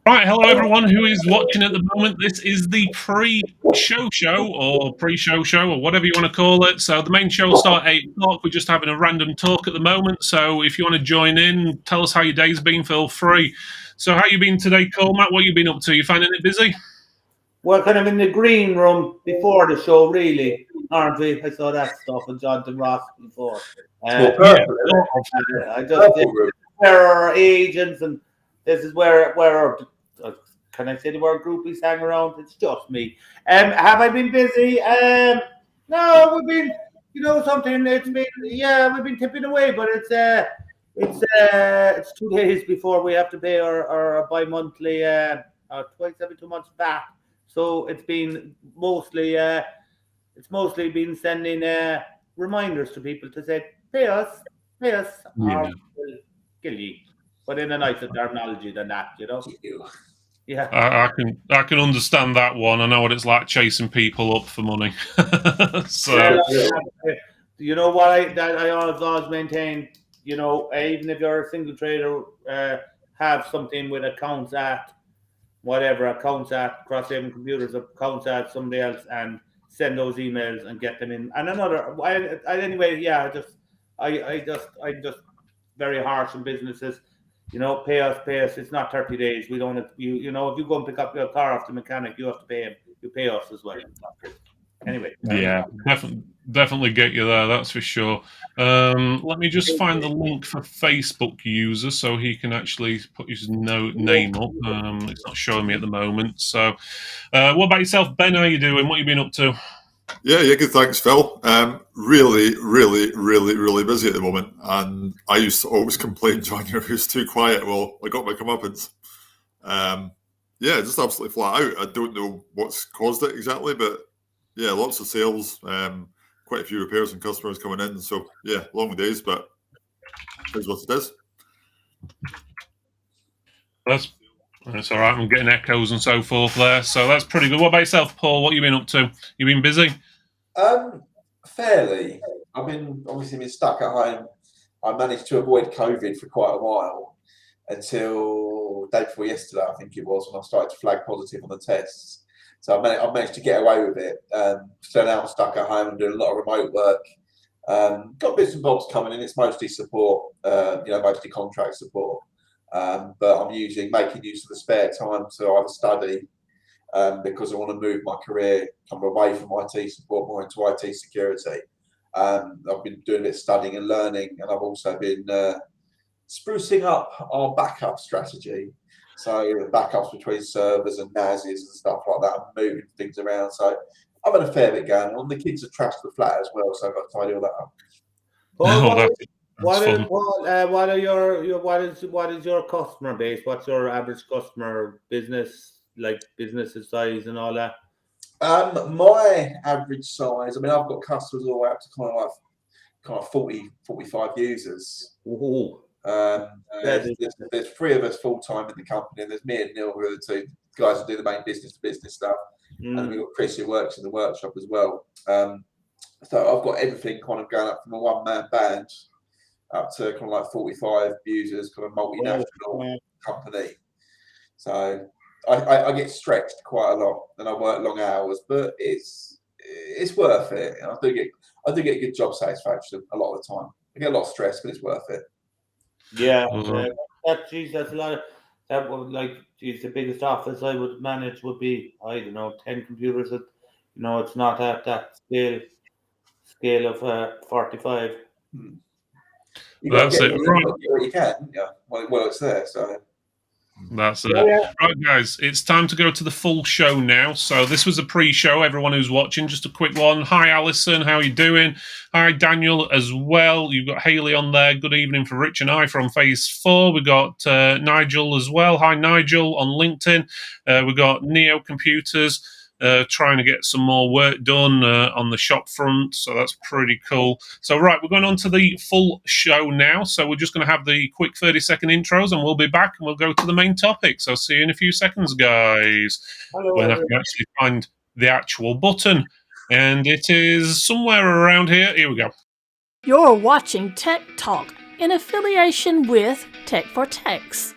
Right, hello everyone who is watching at the moment. This is the pre-show show or whatever you want to call it. So the main show will start at 8 o'clock. We're just having a random talk at the moment. So if you want to join in, tell us how your day's been, feel free. So how you been today, Cormac? What you been up to? You finding it busy? We're kind of in the green room before the show, really, aren't we? I saw that stuff with Jonathan Ross before. I just where our agents and this is where our can I say the word groupies hang around? It's just me. Have I been busy? No, we've been, something. It's been, we've been tipping away, but it's 2 days before we have to pay our bi-monthly, twice every 2 months back. So it's been mostly been sending reminders to people to say pay us, or we'll kill you, but in a nicer terminology than that, Yeah, I can understand that one. I know what it's like chasing people up for money. So you know what I always maintain. Even if you're a single trader, have something with accounts at Crosshaven Computers, accounts at somebody else, and send those emails and get them in. And another, I'm just very harsh on businesses. Pay us. It's not 30 days. We don't. If you go and pick up your car off the mechanic, you have to pay him. You pay us as well. Anyway. Yeah, definitely get you there. That's for sure. Let me just find the link for Facebook users so he can actually put his name up. It's not showing me at the moment. So, what about yourself, Ben? How you doing? What you been up to? Yeah, good. Thanks, Phil. Really, really busy at the moment. And I used to always complain January was too quiet. Well, I got my comeuppance. Just absolutely flat out. I don't know what's caused it exactly, but yeah, lots of sales, quite a few repairs and customers coming in. So yeah, long days, but here's what it is. That's all right. I'm getting echoes and so forth there, so that's pretty good. What about yourself, Paul? What you been up to? You been busy? Fairly. I've been stuck at home. I managed to avoid COVID for quite a while until day before yesterday, I think it was, when I started to flag positive on the tests. So I managed to get away with it. So now I'm stuck at home and doing a lot of remote work. Got bits and bobs coming in. It's mostly support, mostly contract support. But I'm making use of the spare time to either study, because I want to move my career, come away from IT support, more into IT security. I've been doing a bit of studying and learning, and I've also been sprucing up our backup strategy. So backups between servers and NASs and stuff like that, and moving things around. So I've had a fair bit going on. The kids have trashed the flat as well, so I've got to tidy all that up. What is your customer base? What's your average customer business size and all that? My average size, I've got customers all the way up to kind of 40, 45 users. Ooh. There's three of us full time in the company, and there's me and Neil, who are the two guys who do the main business to business stuff, and then we've got Chris who works in the workshop as well. So I've got everything kind of going up from a one-man band up to kind of like 45 users, kind of multinational company. So I get stretched quite a lot, and I work long hours, but it's worth it. I do get good job satisfaction a lot of the time. I get a lot of stress, but it's worth it. Yeah, that's a lot of that. Would the biggest office I would manage would be 10 computers. It's not at that scale of 45. That's it. You can, yeah. Well, it's there, so. That's it. Right, guys, it's time to go to the full show now. So this was a pre-show. Everyone who's watching, just a quick one. Hi, Alison. How you doing? Hi, Daniel, as well. You've got Haley on there. Good evening for Rich and I from Phase 4. We've got Nigel as well. Hi, Nigel on LinkedIn. We've got Neo Computers. Trying to get some more work done on the shop front, so that's pretty cool. So right, we're going on to the full show now, so we're just going to have the quick 30-second intros and we'll be back and we'll go to the main topic. So see you in a few seconds, guys. Hello, when I can actually find the actual button, and it is somewhere around here. Here we go. You're watching Tech Talk in affiliation with Tech for Techs.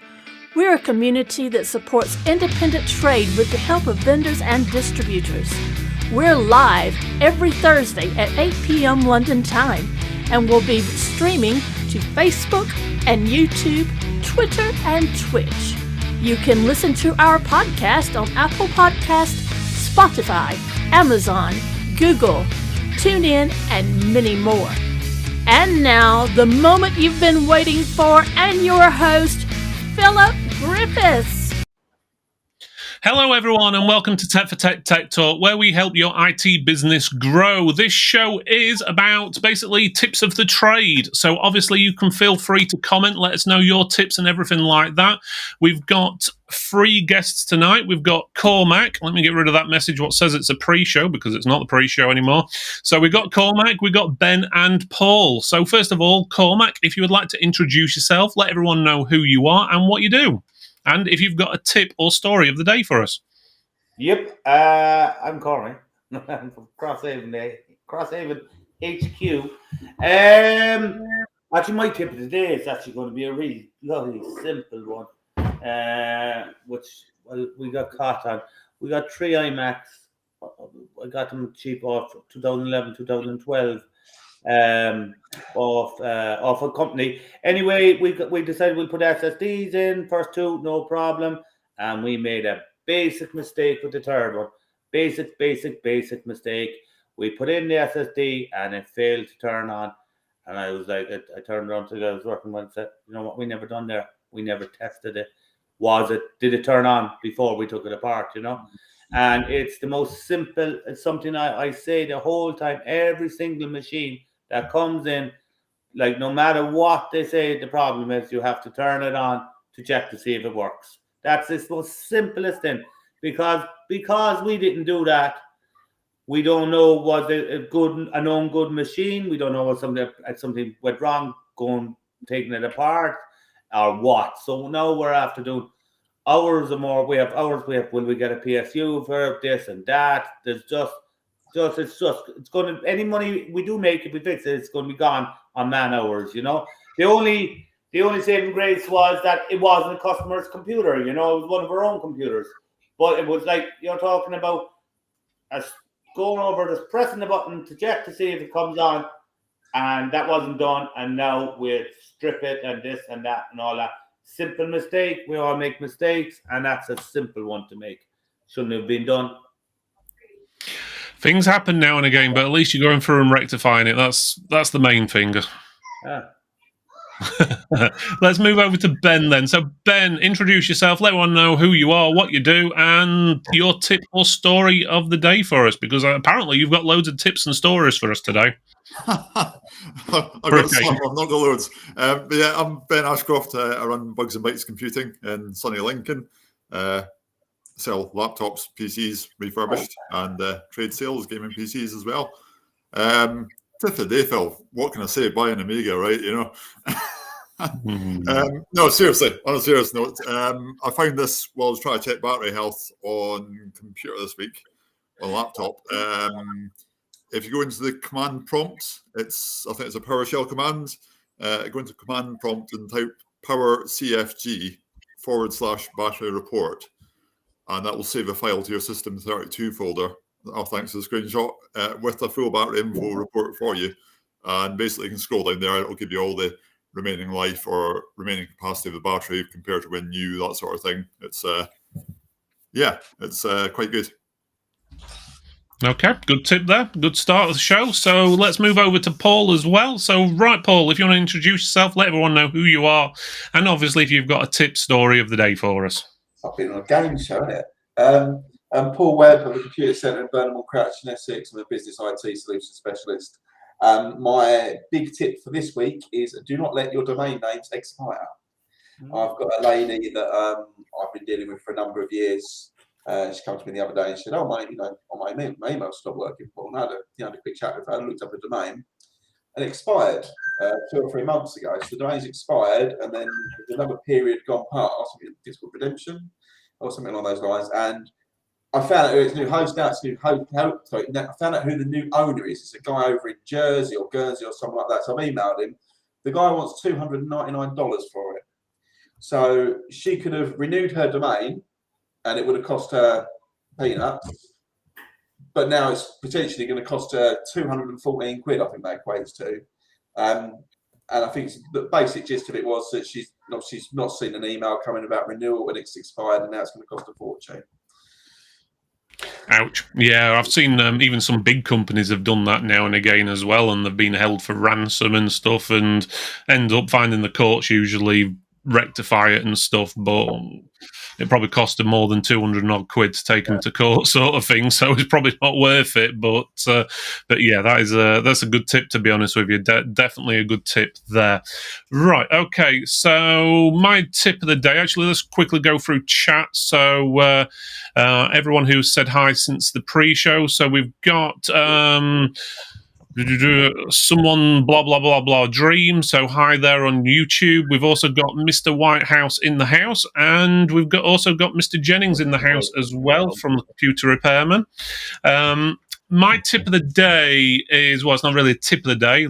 We're a community that supports independent trade with the help of vendors and distributors. We're live every Thursday at 8 p.m. London time, and we'll be streaming to Facebook and YouTube, Twitter, and Twitch. You can listen to our podcast on Apple Podcasts, Spotify, Amazon, Google, TuneIn, and many more. And now, the moment you've been waiting for, and your host, Philip Griffiths. Hello, everyone, and welcome to Tech for Tech Tech Talk, where we help your IT business grow. This show is about basically tips of the trade. So obviously you can feel free to comment, let us know your tips and everything like that. We've got 3 guests tonight. We've got Cormac. Let me get rid of that message what says it's a pre-show, because it's not the pre-show anymore. So we've got Cormac, we've got Ben and Paul. So first of all, Cormac, if you would like to introduce yourself, let everyone know who you are and what you do. And if you've got a tip or story of the day for us. Yep, I'm Cormac. I'm from Crosshaven HQ. Actually, my tip of the day is actually going to be a really lovely, simple one, which we got caught on. We got 3 iMacs. I got them cheap off 2011, 2012. Off a company. Anyway, we decided we'll put SSDs in, first 2, no problem, and we made a basic mistake with the third one. Basic mistake. We put in the SSD and it failed to turn on, and I was like, I turned around to the guy I was working with and said, you know what, we never done there. We never tested it. Did it turn on before we took it apart, you know? And it's the most simple. It's something I say the whole time. Every single machine that comes in, like no matter what they say the problem is, you have to turn it on to check to see if it works. That's the most simplest thing. Because we didn't do that, we don't know was it a known good machine. We don't know what something went wrong, taking it apart, or what. So now we're after doing hours or more. We have hours. Will we get a PSU for this and that? There's it's going to, any money we do make, if we fix it, it's going to be gone on man hours, you know. The only saving grace was that it wasn't a customer's computer, you know, it was one of our own computers. But it was like, you're talking about us going over, just pressing the button to check to see if it comes on, and that wasn't done, and now we strip it and this and that and all that. Simple mistake. We all make mistakes, and that's a simple one to make. Shouldn't have been done. Things happen now and again, but at least you're going through and rectifying it. That's the main thing. Let's move over to Ben then. So Ben, introduce yourself, let everyone know who you are, what you do, and your tip or story of the day for us, because apparently you've got loads of tips and stories for us today. I've got some, I've not got loads. But yeah, I'm Ben Ashcroft. I run Bugs and Bytes Computing in sunny Lincoln. Sell laptops, PCs refurbished, and trade sales, gaming PCs as well. Tip of the day, Phil. What can I say? Buy an Amiga, right? You know. No, seriously. On a serious note, I found this while I was trying to check battery health on computer this week, on laptop. If you go into the command prompt, I think it's a PowerShell command. Go into command prompt and type power CFG /battery report, and that will save a file to your System32 folder. Thanks to the screenshot with a full battery info report for you. And basically, you can scroll down there. It'll give you all the remaining life or remaining capacity of the battery compared to when new, that sort of thing. It's quite good. Okay, good tip there. Good start of the show. So let's move over to Paul as well. So, right, Paul, if you want to introduce yourself, let everyone know who you are, and obviously if you've got a tip story of the day for us. I've been on a game show, isn't it? I'm Paul Webb of the Computer Centre in Burnham Crouch in Essex. I'm a business IT solution specialist. My big tip for this week is do not let your domain names expire. I've got a lady that I've been dealing with for a number of years. She came to me the other day and said, "Oh, my email stopped working." Paul, and I had a quick chat with her, looked up a domain, and it expired 2 or 3 months ago. So the domain's expired, and then there's another period gone past, physical redemption or something along those lines, and I found out who its new host now. I found out who the new owner is. It's a guy over in Jersey or Guernsey or something like that. So I've emailed him. The guy wants $299 for it. So she could have renewed her domain, and it would have cost her peanuts. But now it's potentially going to cost her 214 quid. I think that equates to. And I think the basic gist of it was that she's not seen an email coming about renewal when it's expired, and now it's going to cost a fortune. Ouch. Yeah, I've seen even some big companies have done that now and again as well, and they've been held for ransom and stuff, and end up finding the courts usually rectify it and stuff, but it probably cost them more than 200 odd quid to take them to court, sort of thing. So it's probably not worth it. But yeah, that's a good tip, to be honest with you. Definitely a good tip there. Right. Okay. So my tip of the day. Actually, let's quickly go through chat. So everyone who said hi since the pre-show. So we've got. Someone blah blah blah blah dream. So hi there on YouTube. We've also got Mr. Whitehouse in the house, and we've also got Mr. Jennings in the house as well from the Computer Repairman. My tip of the day is, well, it's not really a tip of the day.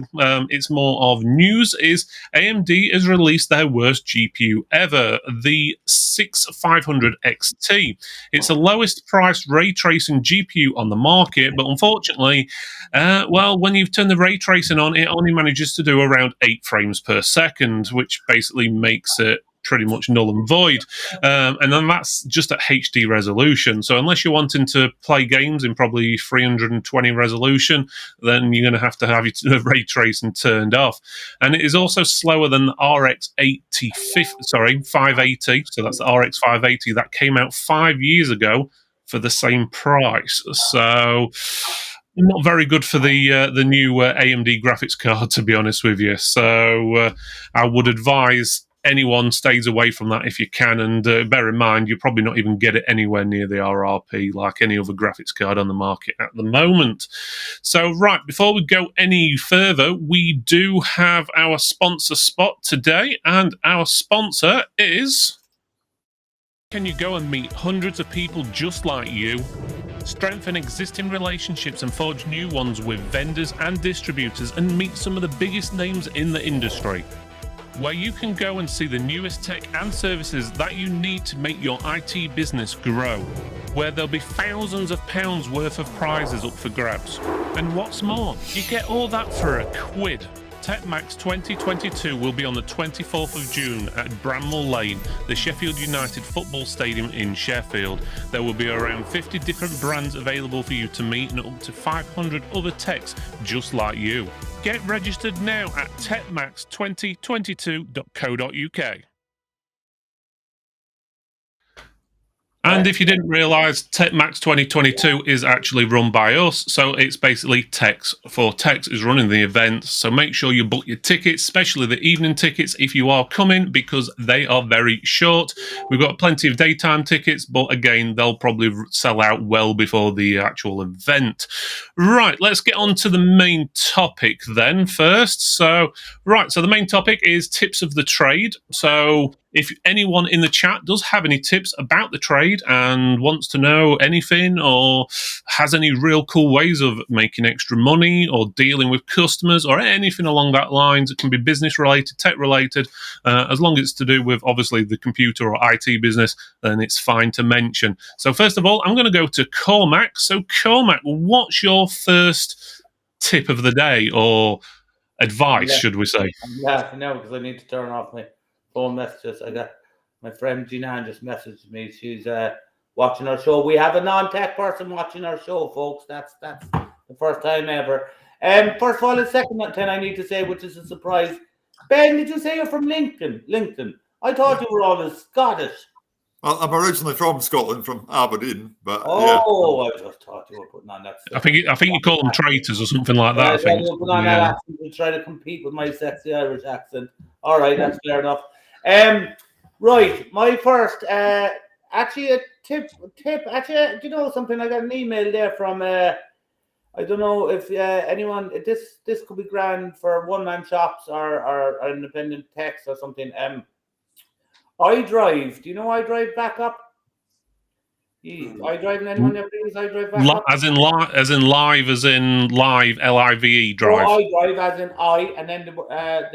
It's more of news. Is AMD has released their worst GPU ever, the 6500 XT. It's the lowest priced ray tracing GPU on the market, but unfortunately, well, when you've turned the ray tracing on, it only manages to do around 8 frames per second, which basically makes it pretty much null and void. And then that's just at HD resolution. So unless you're wanting to play games in probably 320 resolution, then you're going to have your ray tracing turned off. And it is also slower than the RX 580. So that's the RX 580 that came out 5 years ago for the same price. So not very good for the new AMD graphics card, to be honest with you. So I would advise anyone stays away from that if you can, and bear in mind you'll probably not even get it anywhere near the RRP like any other graphics card on the market at the moment. So right, before we go any further, we do have our sponsor spot today, and our sponsor is... Can you go and meet hundreds of people just like you? Strengthen existing relationships and forge new ones with vendors and distributors, and meet some of the biggest names in the industry, where you can go and see the newest tech and services that you need to make your IT business grow, where there'll be thousands of pounds worth of prizes up for grabs. And what's more, you get all that for £1. TechMax 2022 will be on the 24th of June at Bramall Lane, the Sheffield United football stadium in Sheffield. There will be around 50 different brands available for you to meet, and up to 500 other techs just like you. Get registered now at techmax2022.co.uk. And if you didn't realise, TechMax 2022 is actually run by us, so it's basically Tex. For Tex is running the event, so make sure you book your tickets, especially the evening tickets if you are coming, because they are very short. We've got plenty of daytime tickets, but again, they'll probably sell out well before the actual event. Right, let's get on to the main topic then first. So the main topic is tips of the trade. So if anyone in the chat does have any tips about the trade and wants to know anything, or has any real cool ways of making extra money or dealing with customers or anything along that lines, it can be business related, tech related, as long as it's to do with obviously the computer or IT business, then it's fine to mention. So first of all, I'm going to go to Cormac. So Cormac, what's your first tip of the day, or advice, should we say? I'm laughing now because I need to turn off my phone messages. I got my friend Jeananne just messaged me. She's watching our show. We have a non-tech person watching our show, folks. That's the first time ever. First of all, the second thing I need to say, which is a surprise. Ben, did you say you're from Lincoln? I thought you were always Scottish. I'm originally from Scotland, from Aberdeen, but I just thought you were putting on that stuff. I think you call them traitors or something like that. I think you put on that accent to try to compete with my sexy Irish accent. All right, that's fair enough. Right, my first actually a tip. Actually, do you know something? I got an email there from I don't know if anyone. This could be grand for one-man shops or independent techs or something. iDrive. Do you know iDrive backup? iDrive, and anyone ever use iDrive backup? As in live, LIVE drive. Oh, iDrive as in I, and then the word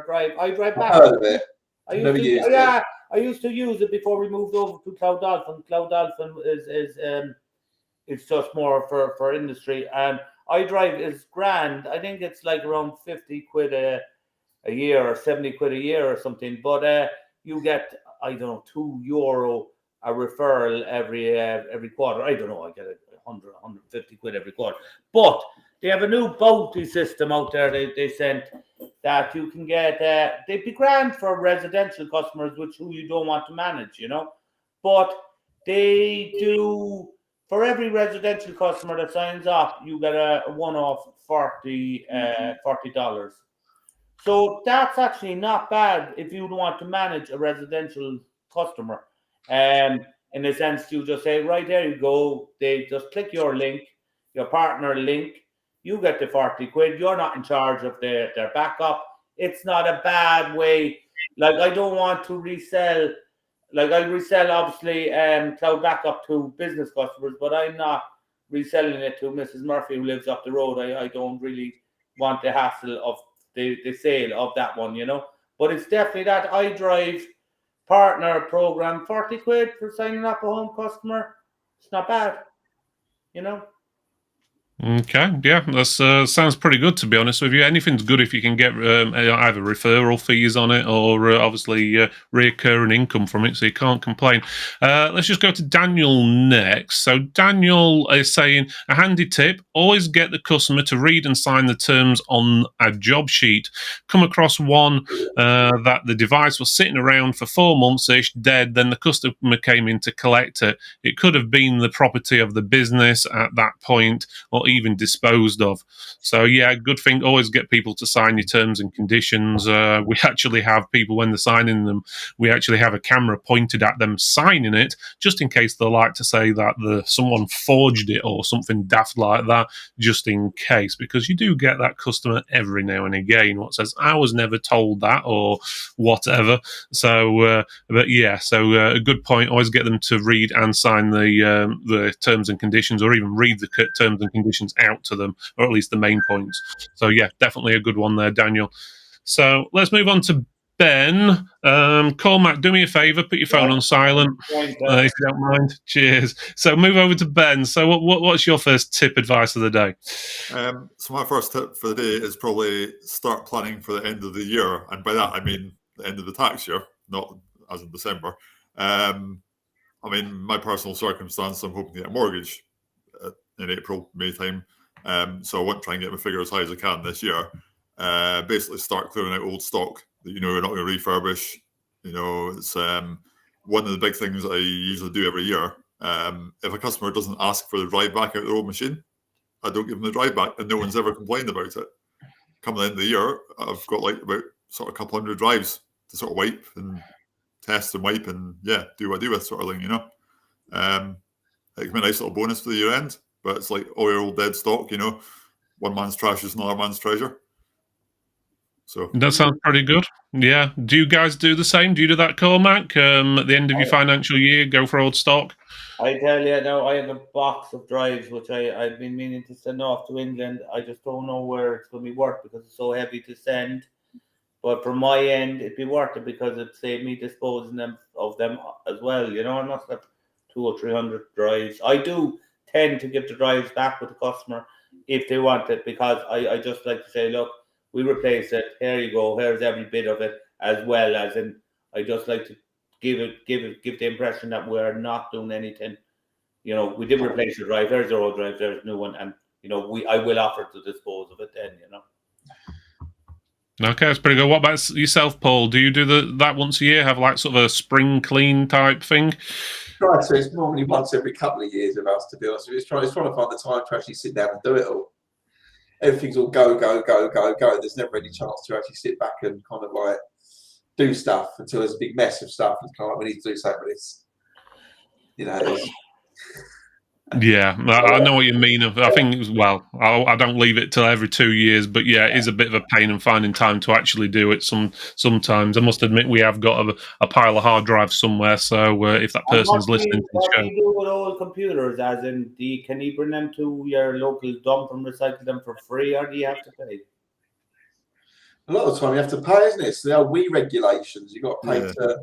drive. iDrive backup. I've heard of it. I used to use it before we moved over to Cloud Dolphin. Cloud Dolphin is it's just more for industry, and iDrive is grand. I think it's like around 50 quid a year or 70 quid a year or something. But you get, I don't know, €2 a referral every quarter. I don't know. I get 100, 150 quid every quarter. But they have a new bounty system out there. They sent that you can get. They'd be grand for residential customers, who you don't want to manage, you know. But they do, for every residential customer that signs up, you get a one-off $40. So that's actually not bad if you want to manage a residential customer. In a sense, you just say, right, there you go. They just click your link, your partner link. You get the 40 quid. You're not in charge of their backup. It's not a bad way. Like, I don't want to resell. Like, I resell, obviously, cloud backup to business customers, but I'm not reselling it to Mrs. Murphy who lives up the road. I don't really want the hassle of the sale of that one, you know. But it's definitely that iDrive partner program, 40 quid for signing up a home customer. It's not bad, you know. Okay, yeah, that sounds pretty good, to be honest with you. Anything's good if you can get either referral fees on it or obviously recurring income from it, so you can't complain. Let's just go to Daniel next. So Daniel is saying, a handy tip, always get the customer to read and sign the terms on a job sheet. Come across one that the device was sitting around for 4 months-ish, dead, then the customer came in to collect it. It could have been the property of the business at that point, or even disposed of. So yeah, good thing, always get people to sign your terms and conditions. We actually have people, when they're signing them, we actually have a camera pointed at them signing it, just in case they like to say that someone forged it or something daft like that, just in case, because you do get that customer every now and again what says, I was never told that, or whatever. So but yeah, so a good point, always get them to read and sign the terms and conditions, or even read the terms and conditions out to them, or at least the main points. So yeah, definitely a good one there, Daniel. So let's move on to Ben. Cormac, do me a favor, put your phone on silent, if you don't mind. Cheers. So move over to Ben. So what's your first tip advice of the day? So my first tip for the day is probably start planning for the end of the year, and by that I mean the end of the tax year, not as in December. I mean, my personal circumstance, I'm hoping to get a mortgage in April, May time. So I want to try and get my figure as high as I can this year. Basically start clearing out old stock that you know you're not going to refurbish. You know, it's one of the big things I usually do every year. If a customer doesn't ask for the drive back out of their old machine, I don't give them the drive back, and no one's ever complained about it. Come the end of the year, I've got like about sort of a couple hundred drives to sort of wipe and test and wipe and yeah, do what I do with sort of thing, you know. It can be a nice little bonus for the year end. But it's like all your old dead stock, you know. One man's trash is another man's treasure. So that sounds pretty good. Yeah. Do you guys do the same? Do you do that, Cormac? At the end of your financial year, go for old stock? I tell you now, I have a box of drives which I've been meaning to send off to England. I just don't know where it's going to be worth because it's so heavy to send. But from my end, it'd be worth it because it saved me disposing of them as well. You know, I must have 200 or 300 drives. I do tend to give the drives back with the customer if they want it, because I just like to say, look, we replace it. Here you go. Here's every bit of it, as well as in. I just like to give the impression that we're not doing anything. You know, we did replace your drive. There's your old drive. There's a new one, and you know, I will offer to dispose of it then. You know. Okay, that's pretty good. What about yourself, Paul? Do you do that once a year? Have like sort of a spring clean type thing? Right, so it's normally once every couple of years of us, to be honest with you. It's trying to find the time to actually sit down and do it all. Everything's all go. There's never any chance to actually sit back and kind of like do stuff until there's a big mess of stuff. It's kind of like, we need to do something with this. You know, yeah, I know what you mean. I think, well, I don't leave it till every 2 years, but yeah, it is a bit of a pain in finding time to actually do it. Sometimes I must admit we have got a pile of hard drives somewhere. So if that person's listening to the show, what do you do with old computers? As in, can you bring them to your local dump and recycle them for free, or do you have to pay? A lot of the time you have to pay, isn't it? So the old WE regulations, you've got to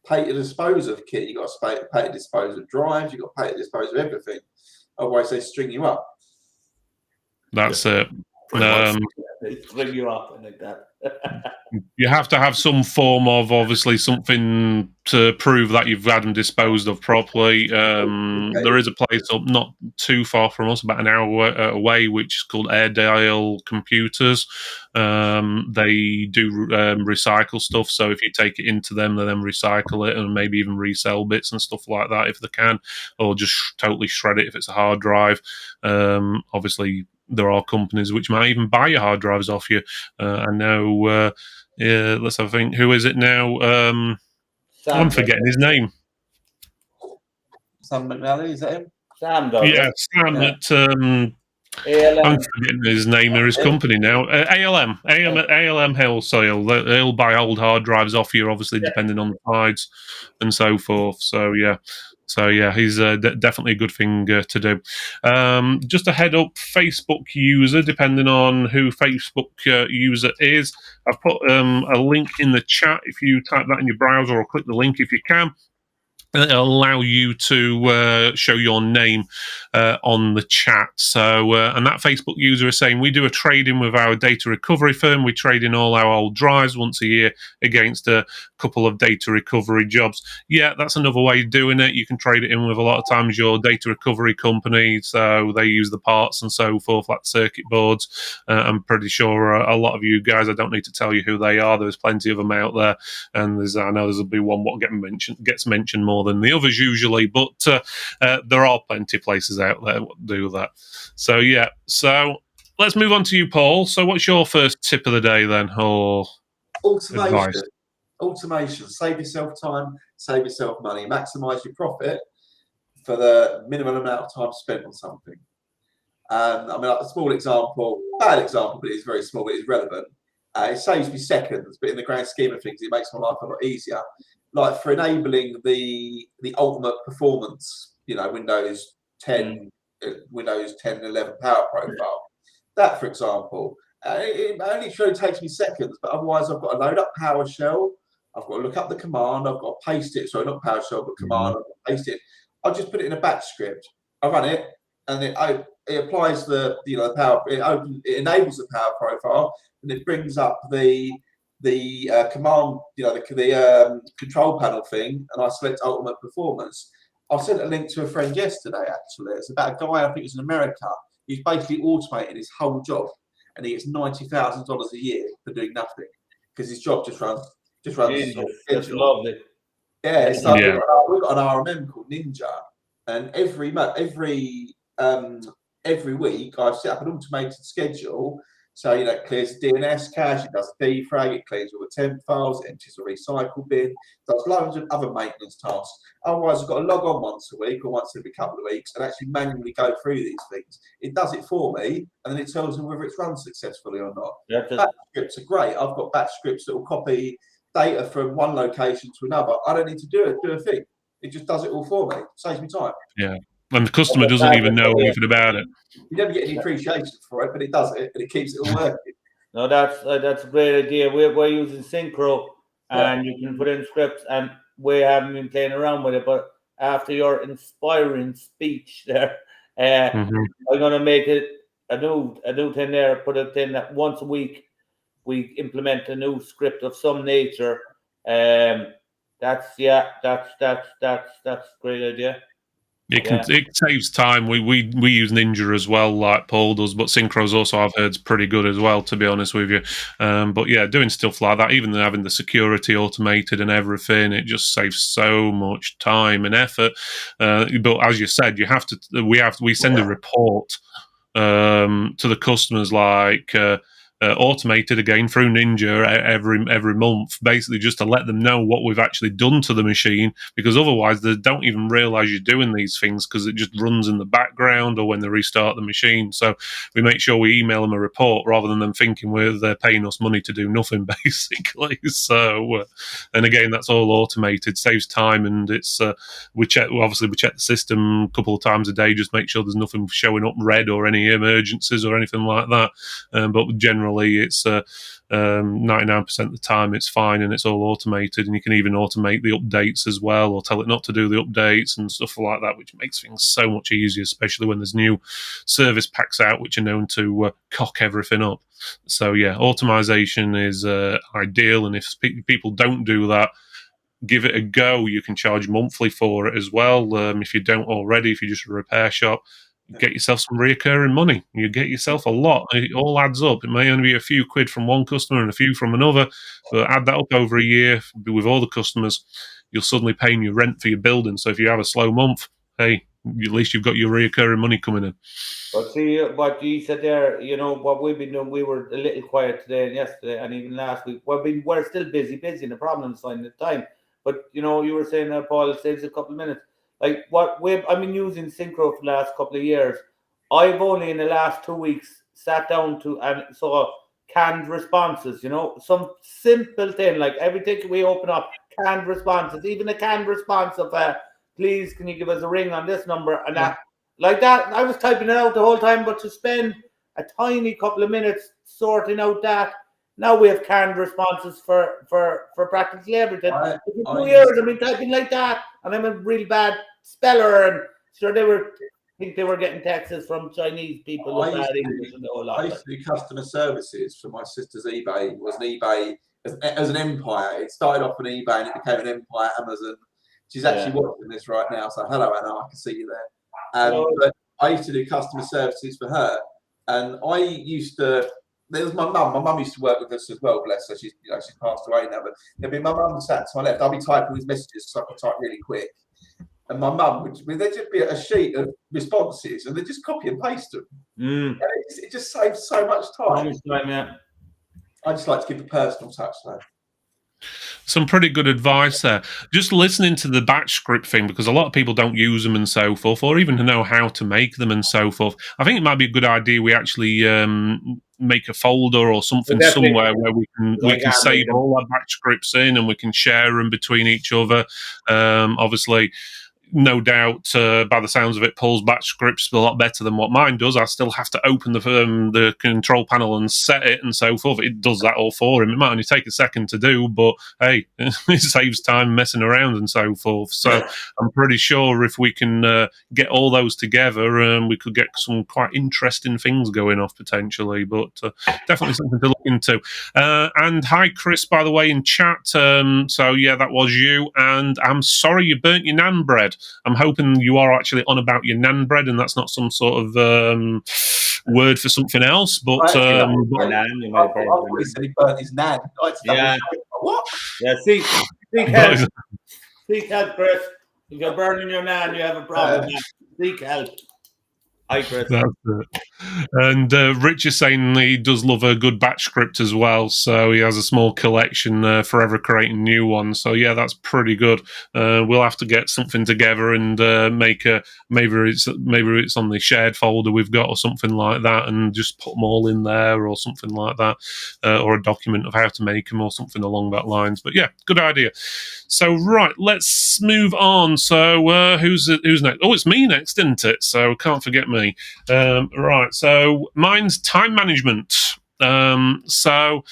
pay to dispose of kit, you've got to pay to dispose of drives, you've got to pay to dispose of everything. Otherwise they string you up. That's it. They string you up like that. You have to have some form of, obviously, something to prove that you've had them disposed of properly. There is a place up not too far from us, about an hour away, which is called Airedale Computers. They do recycle stuff, so if you take it into them, they then recycle it and maybe even resell bits and stuff like that if they can, or just totally shred it if it's a hard drive. Obviously, there are companies which might even buy your hard drives off you. I know... let's have a think. Who is it now? I'm forgetting his name. Sam McNally, is that him? Sam does. Yeah, Sam at I'm forgetting his name or his company now. ALM Wholesale. They'll buy old hard drives off you, obviously, depending on the size and so forth. So yeah, he's definitely a good thing to do. Just a head up, Facebook user, depending on who Facebook user is, I've put a link in the chat. If you type that in your browser or click the link if you can, it'll allow you to show your name on the chat. So, and that Facebook user is saying, we do a trade-in with our data recovery firm. We trade in all our old drives once a year against a couple of data recovery jobs. Yeah, that's another way of doing it. You can trade it in with a lot of times your data recovery company. So they use the parts and so forth, like circuit boards. I'm pretty sure a lot of you guys, I don't need to tell you who they are. There's plenty of them out there. And I know there'll be one what gets mentioned more than the others usually, but there are plenty of places out there that do that. So yeah, so let's move on to you, Paul. So what's your first tip of the day then, or automation? Advice? Automation. Save yourself time, save yourself money, maximize your profit for the minimum amount of time spent on something. I mean, like a small example, bad example, but it's very small, but it's relevant. It saves me seconds, but in the grand scheme of things, it makes my life a lot easier. Like for enabling the ultimate performance, Windows 10, Windows 10 and 11 power profile. That, for example, it only truly takes me seconds, but otherwise I've got to load up PowerShell, I've got to look up the command, I've got to paste it. Sorry, not PowerShell, but command, I've got to paste it. I'll just put it in a batch script. I run it, and it applies the power. It enables the power profile, and it brings up the command, the control panel thing, and I select ultimate performance. I sent a link to a friend yesterday. Actually, it's about a guy, I think it was in America. He's basically automated his whole job, and he gets $90,000 a year for doing nothing because his job just runs. That's lovely. Yeah, it's like we've got an RMM called Ninja, and every week I've set up an automated schedule. So it clears the DNS cache, it does the defrag, it clears all the temp files, it empties the recycle bin, does loads of other maintenance tasks. Otherwise, I've got to log on once a week or once every couple of weeks and actually manually go through these things. It does it for me, and then it tells me whether it's run successfully or not. Batch scripts are great. I've got batch scripts that will copy data from one location to another. I don't need to do a thing. It just does it all for me. Saves me time. Yeah. And the customer doesn't even know anything about it. You never get any appreciation for it, but it does it, and it keeps it all working. No, that's a great idea. We're using Synchro, and you can put in scripts, and we haven't been playing around with it. But after your inspiring speech there, I'm going to make it a new thing there. Put it in that once a week we implement a new script of some nature. That's a great idea. It saves time. We use Ninja as well, like Paul does, but Synchro's also, I've heard, is pretty good as well, to be honest with you. But yeah, doing stuff like that, even having the security automated and everything, it just saves so much time and effort. But as you said, we send a report to the customers, like automated again through Ninja every month, basically just to let them know what we've actually done to the machine, because otherwise they don't even realize you're doing these things because it just runs in the background or when they restart the machine. So we make sure we email them a report rather than them thinking they're paying us money to do nothing, basically. So and again, that's all automated, saves time, and it's we check the system a couple of times a day, just make sure there's nothing showing up red or any emergencies or anything like that. But generally generally it's 99% of the time it's fine and it's all automated, and you can even automate the updates as well, or tell it not to do the updates and stuff like that, which makes things so much easier, especially when there's new service packs out which are known to cock everything up. So yeah, automation is ideal, and if people don't do that, give it a go. You can charge monthly for it as well. If you don't already, if you're just a repair shop, get yourself some reoccurring money. You get yourself a lot. It all adds up. It may only be a few quid from one customer and a few from another, but add that up over a year with all the customers, you'll suddenly pay your rent for your building. So if you have a slow month, hey, at least you've got your reoccurring money coming in. But see, what you said there, what we've been doing, we were a little quiet today and yesterday and even last week. We're still busy, and the problem's finding the time. But, you were saying that, Paul, it saves a couple of minutes. Like I've been using Synchro for the last couple of years. I've only in the last 2 weeks sat down and saw canned responses, some simple thing, like everything we open up, canned responses, even a canned response of, please, can you give us a ring on this number? And that, like that, I was typing it out the whole time, but to spend a tiny couple of minutes sorting out that, now we have canned responses for practically everything. For 2 years, I've been typing like that, and I'm a really bad speller, and sure they were getting texts from Chinese people. I used to do customer services for my sister's eBay. It was an eBay as an empire. It started off on eBay and it became an empire. Amazon. She's actually watching this right now, so hello Anna, I can see you there. But I used to do customer services for her, and I used to. There was my mum. My mum used to work with us as well, bless her. She's she's passed away now, but there'd be my mum sat to my left. I'll be typing these messages so I can type really quick. And my mum there'd just be a sheet of responses, and they just copy and paste them. And it just saves so much time. I just like to give a personal touch though. Some pretty good advice there. Just listening to the batch script thing, because a lot of people don't use them and so forth, or even to know how to make them and so forth. I think it might be a good idea we actually make a folder or something somewhere where we can save all our batch scripts in, and we can share them between each other. Obviously, no doubt, by the sounds of it, Paul's batch scripts a lot better than what mine does. I still have to open the control panel and set it and so forth. It does that all for him. It might only take a second to do, but hey, it saves time messing around and so forth. So I'm pretty sure if we can get all those together, we could get some quite interesting things going off potentially, but definitely something to look into. And hi, Chris, by the way, in chat. So yeah, that was you. And I'm sorry you burnt your nan bread. I'm hoping you are actually on about your nan bread, and that's not some sort of word for something else. But he said he burnt his nan. What? Yeah, see, help, Chris. If you're burning your nan, you have a problem. Seek help. Hi, Chris. That's it. And Rich is saying he does love a good batch script as well, so he has a small collection, forever creating new ones. So yeah, that's pretty good. We'll have to get something together and make a maybe it's on the shared folder we've got or something like that, and just put them all in there or something like that, or a document of how to make them or something along that lines. But yeah, good idea. So right, let's move on. So who's next? Oh, it's me next, isn't it? So can't forget me. Right, so mine's time management. So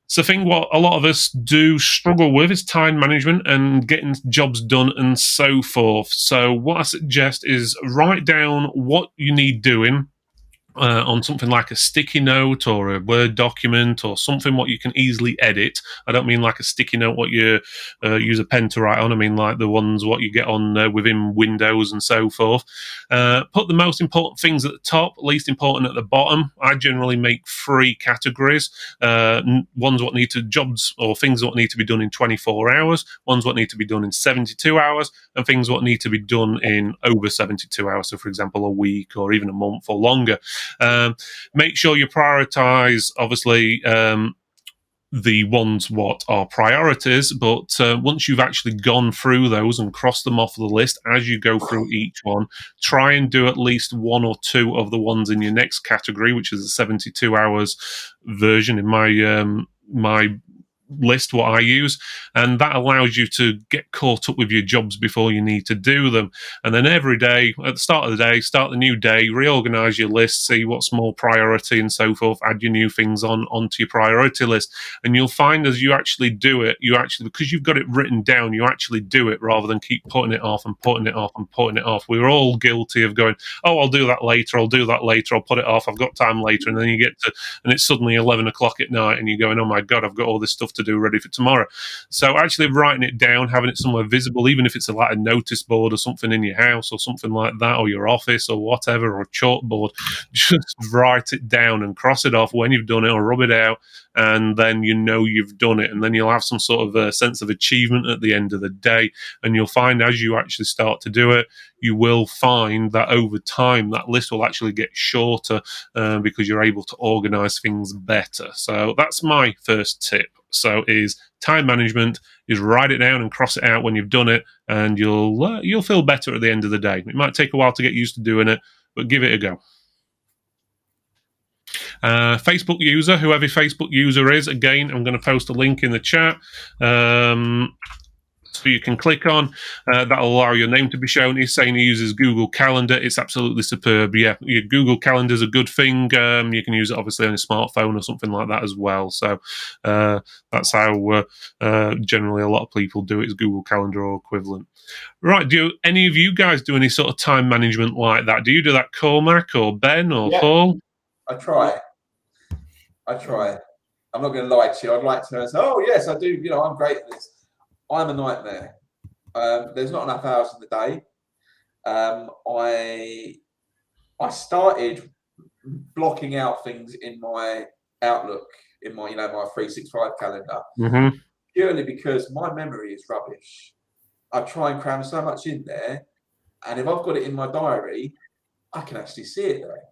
it's the thing what a lot of us do struggle with is time management and getting jobs done and so forth. So what I suggest is write down what you need doing on something like a sticky note or a Word document or something what you can easily edit. I don't mean like a sticky note what you use a pen to write on. I mean like the ones what you get on within Windows and so forth. Put the most important things at the top, least important at the bottom. I generally make 3 categories. Ones what need to jobs or things what need to be done in 24 hours, ones what need to be done in 72 hours, and things what need to be done in over 72 hours. So for example, a week or even a month or longer. Make sure you prioritize, obviously, the ones what are priorities, but once you've actually gone through those and crossed them off the list, as you go through each one, try and do at least 1 or 2 of the ones in your next category, which is a 72 hours version in my list, what I use, and that allows you to get caught up with your jobs before you need to do them. And then every day, at the start of the day, start the new day, reorganize your list, see what's more priority and so forth, add your new things onto your priority list. And you'll find as you actually do it, because you've got it written down, you actually do it rather than keep putting it off and putting it off and putting it off. We're all guilty of going, oh, I'll do that later, I'll put it off, I've got time later. And then you get to, and it's suddenly 11 o'clock at night and you're going, oh my God, I've got all this stuff to do ready for tomorrow. So actually writing it down, having it somewhere visible, even if it's like a notice board or something in your house or something like that, or your office or whatever, or a chalkboard, just write it down and cross it off when you've done it or rub it out, and then you know you've done it, and then you'll have some sort of a sense of achievement at the end of the day. And you'll find as you actually start to do it, you will find that over time that list will actually get shorter because you're able to organize things better. So that's my first tip. So is time management, is write it down and cross it out when you've done it, and you'll feel better at the end of the day. It might take a while to get used to doing it, but give it a go. Facebook user, whoever Facebook user is, again, I'm going to post a link in the chat. So you can click on, that'll allow your name to be shown. He's saying he uses Google Calendar. It's absolutely superb. Yeah, your Google Calendar is a good thing. You can use it obviously on a smartphone or something like that as well. So that's how generally a lot of people do it, is Google Calendar or equivalent. Right, do any of you guys do any sort of time management like that? Do you do that, Cormac or Ben or Paul? I try. I'm not going to lie to you. I'd like to say, oh yes, I do. You know, I'm great at this. I'm a nightmare. There's not enough hours in the day. I started blocking out things in my Outlook, in my my 365 calendar, purely because my memory is rubbish. I try and cram so much in there, and if I've got it in my diary, I can actually see it there.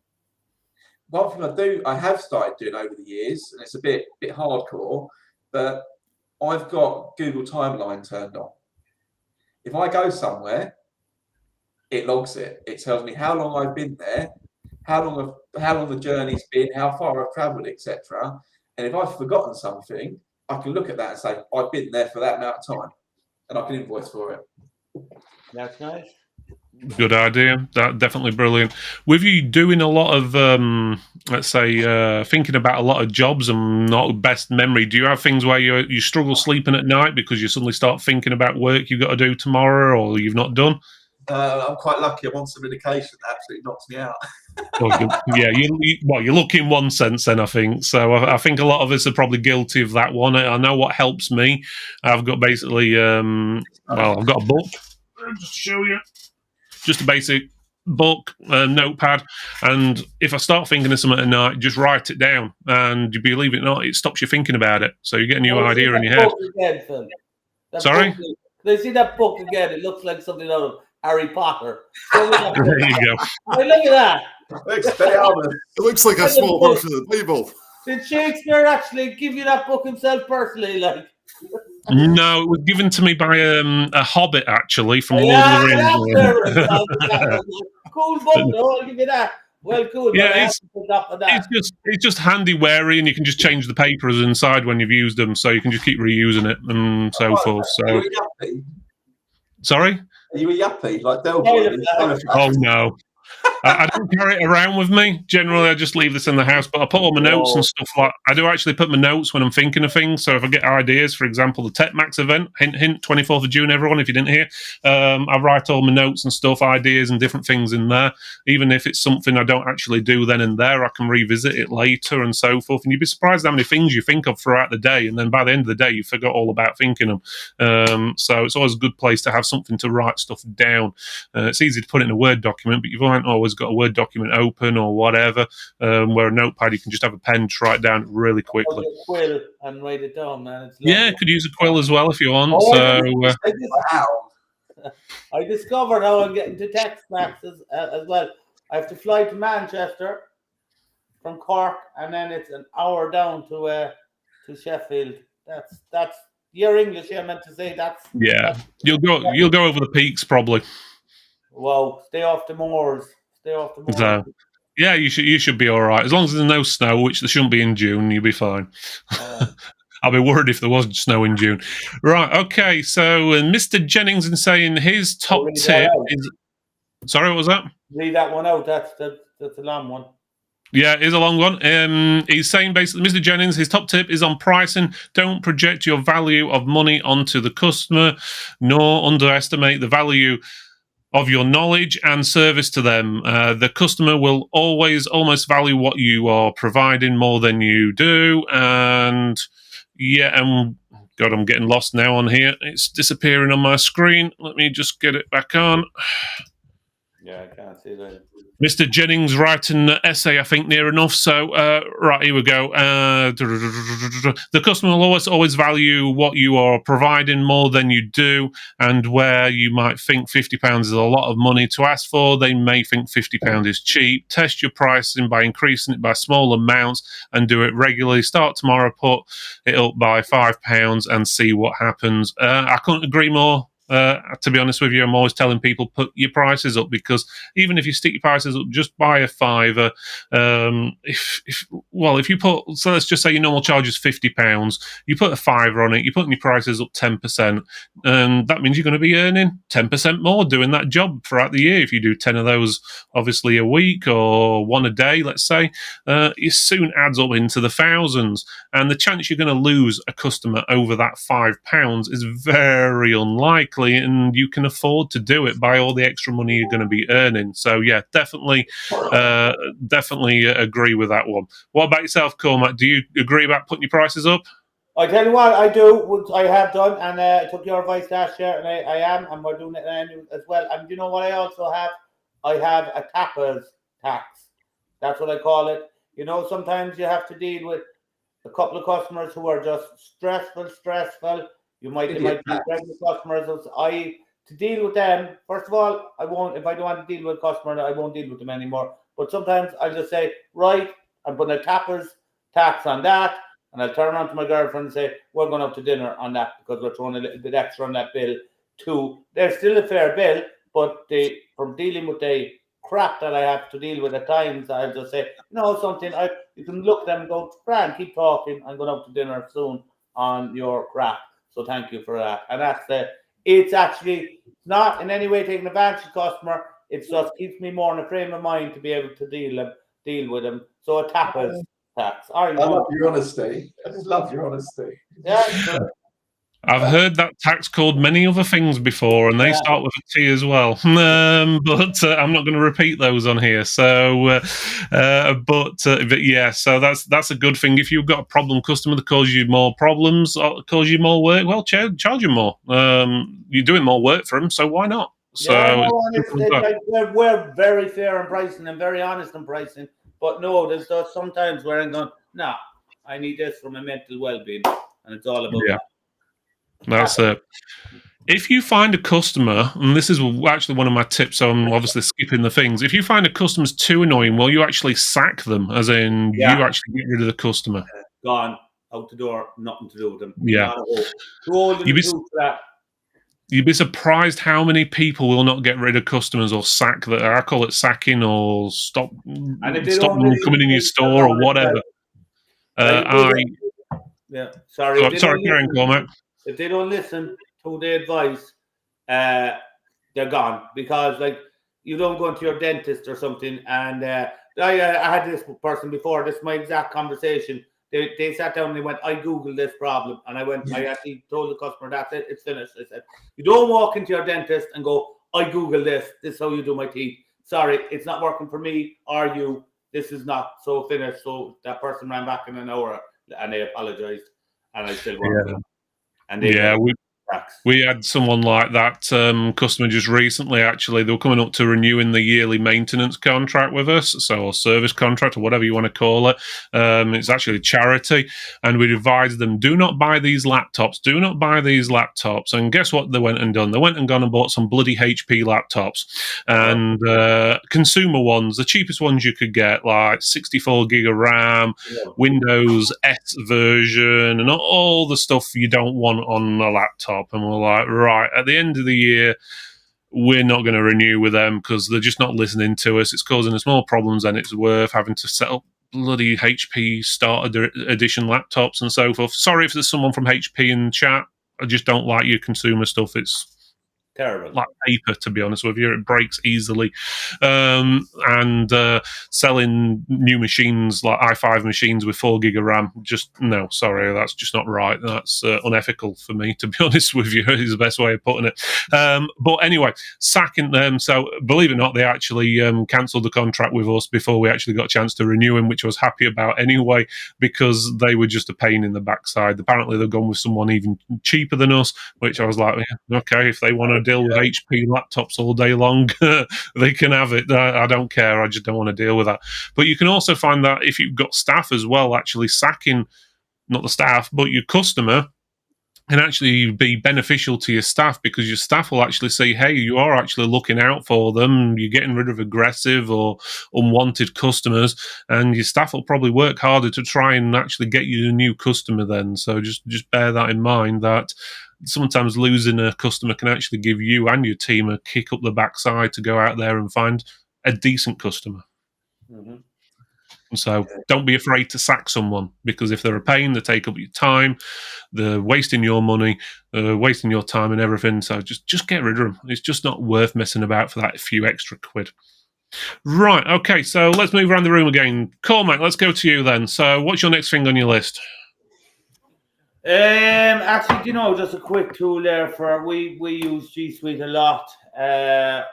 One thing I have started doing over the years, and it's a bit hardcore, but I've got Google Timeline turned on. If I go somewhere, it logs it. It tells me how long I've been there, how long the journey's been, how far I've travelled, etc. And if I've forgotten something, I can look at that and say, I've been there for that amount of time, and I can invoice for it. That's nice. Good idea. That definitely brilliant. With you doing a lot of, let's say, thinking about a lot of jobs and not best memory, do you have things where you struggle sleeping at night because you suddenly start thinking about work you've got to do tomorrow or you've not done? I'm quite lucky. I'm on some medication that absolutely knocks me out. Well, you're lucky in one sense then, I think. So I think a lot of us are probably guilty of that one. I know what helps me. I've got basically, I've got a book. I'll just show you. Just a basic book, notepad, and if I start thinking of something at night, just write it down, and you believe it or not, it stops you thinking about it. So you get a new idea in your head. Again, Sorry? Can I see that book again? It looks like something out of Harry Potter. There you go. Hey, look at that. It looks like a small version of the Bible. Did Shakespeare actually give you that book himself personally? Like, no, it was given to me by a hobbit, actually, from Lord of the Rings. Cool book, though, I'll give you that. Well, cool. Yeah, it's just handy wary, and you can just change the papers inside when you've used them, so you can just keep reusing it and so forth. So, sorry? Are you a yuppie like Delboy? Oh no. I don't carry it around with me. Generally, I just leave this in the house, but I put all my notes and stuff like. I do actually put my notes when I'm thinking of things. So if I get ideas, for example, the TechMax event, hint, 24th of June, everyone, if you didn't hear, I write all my notes and stuff, ideas and different things in there. Even if it's something I don't actually do then and there, I can revisit it later and so forth. And you'd be surprised how many things you think of throughout the day, and then by the end of the day, you forgot all about thinking them. So it's always a good place to have something to write stuff down. It's easy to put it in a Word document, but you haven't always got a Word document open or whatever, where a notepad you can just have a pen to write down really quickly. A quill and write it down, man. Yeah, could use a quill as well if you want. I discovered how I'm getting to TechMax as well. I have to fly to Manchester from Cork, and then it's an hour down to Sheffield. That's your English. I meant to say that's. Yeah, you'll go over the peaks probably. Wow, stay off the moors. So, yeah, you should be all right as long as there's no snow, which there shouldn't be in June. You'll be fine. I'll be worried if there was snow in June. Right, okay, so Mr. Jennings is saying his top tip is... Sorry, what was that? Read that one out. That's a long one. Yeah, it is a long one. He's saying basically, Mr. Jennings, his top tip is on pricing. Don't project your value of money onto the customer, nor underestimate the value of your knowledge and service to them. The customer will always almost value what you are providing more than you do. And God, I'm getting lost now on here. It's disappearing on my screen. Let me just get it back on. Yeah, I can't see that. Mr. Jennings writing an essay, I think, near enough. So, right, here we go. The customer will always value what you are providing more than you do, and where you might think £50 is a lot of money to ask for, they may think £50 is cheap. Test your pricing by increasing it by small amounts and do it regularly. Start tomorrow, put it up by £5 and see what happens. I couldn't agree more. To be honest with you, I'm always telling people, put your prices up, because even if you stick your prices up just by a £5, if you put, so let's just say your normal charge is £50, you put a £5 on it, you're putting your prices up 10%, and that means you're going to be earning 10% more doing that job throughout the year. If you do 10 of those, obviously a week or one a day, let's say, it soon adds up into the thousands, and the chance you're going to lose a customer over that £5 is very unlikely. And you can afford to do it by all the extra money you're going to be earning. So yeah, definitely agree with that one. What about yourself, Cormac? Do you agree about putting your prices up? I tell you what, I do. I have done, and I took your advice last year, and I am, and we're doing it as well. And you know what I also have? I have a tappers tax. That's what I call it. You know, sometimes you have to deal with a couple of customers who are just stressful. You might be regular customers. To deal with them, first of all, I won't. If I don't want to deal with a customer, I won't deal with them anymore. But sometimes I'll just say, right, I'm putting a tappers tax on that, and I'll turn around to my girlfriend and say, we're going out to dinner on that because we're throwing a little bit extra on that bill too. There's still a fair bill, but from dealing with the crap that I have to deal with at times, I'll just say, you can look at them and go, Fran, keep talking. I'm going out to dinner soon on your crap. So thank you for that. And it's actually not in any way taking advantage of the customer. It just keeps me more in a frame of mind to be able to deal with them. So a tappers tax. I love your honesty. I just love your honesty. Yeah. Sure. I've heard that tax called many other things before, and they start with a T as well. But I'm not going to repeat those on here. So, but yeah, so that's a good thing. If you've got a problem customer that causes you more problems, or causes you more work, well, charge them more. You're doing more work for them, so why not? So we're very fair in pricing and very honest in pricing. But no, there's sometimes where I'm going, nah, I need this for my mental well-being, and it's all about that. That's it. If you find a customer, and this is actually one of my tips, so I'm obviously skipping the things. If you find a customer's too annoying, well, you actually sack them, as in you actually get rid of the customer. Gone, out the door, nothing to do with them. Yeah. Too old to do that. You'd be surprised how many people will not get rid of customers or sack that. I call it sacking, or stop them coming in your store or whatever. Sorry, Karen Cormac. If they don't listen to the advice, they're gone, because you don't go into your dentist or something. And I had this person before. This is my exact conversation. They sat down and they went, I Googled this problem. And I actually told the customer, that's it, it's finished. I said, you don't walk into your dentist and go, I Googled this. This is how you do my teeth. Sorry, it's not working for me or you. This is not so finished. So that person ran back in an hour and they apologized. And I still work with them. And we had someone like that customer just recently. Actually, they were coming up to renewing the yearly maintenance contract with us, so or service contract or whatever you want to call it. It's actually a charity, and we advised them, do not buy these laptops. Do not buy these laptops. And guess what? They went and done. They went and gone and bought some bloody HP laptops, and consumer ones, the cheapest ones you could get, like 64 gig of RAM, Windows S version, and all the stuff you don't want on a laptop. And we're like, right, at the end of the year, we're not going to renew with them because they're just not listening to us. It's causing us more problems than it's worth, having to set up bloody HP starter edition laptops and so forth. Sorry if there's someone from HP in chat. I just don't like your consumer stuff. It's terrible, like paper, to be honest with you. It breaks easily. And selling new machines like i5 machines with 4 gig of RAM, just no, sorry, that's just not right. That's unethical for me, to be honest with you, is the best way of putting it. But anyway, sacking them. So believe it or not, they actually cancelled the contract with us before we actually got a chance to renew him, which I was happy about anyway, because they were just a pain in the backside. Apparently they've gone with someone even cheaper than us, which I was like, yeah, okay, if they want to deal with HP laptops all day long, they can have it. I don't care. I just don't want to deal with that. But you can also find that if you've got staff as well, actually sacking, not the staff, but your customer can actually be beneficial to your staff, because your staff will actually say, hey, you are actually looking out for them, you're getting rid of aggressive or unwanted customers, and your staff will probably work harder to try and actually get you a new customer then. So just bear that in mind, that sometimes losing a customer can actually give you and your team a kick up the backside to go out there and find a decent customer. Mm-hmm. So don't be afraid to sack someone, because if they're a pain, they take up your time, they're wasting your money, wasting your time and everything. So just get rid of them. It's just not worth messing about for that few extra quid. Right, okay, so let's move around the room again. Cormac, let's go to you then. So what's your next thing on your list? Actually, just a quick tool there for we use G Suite a lot. I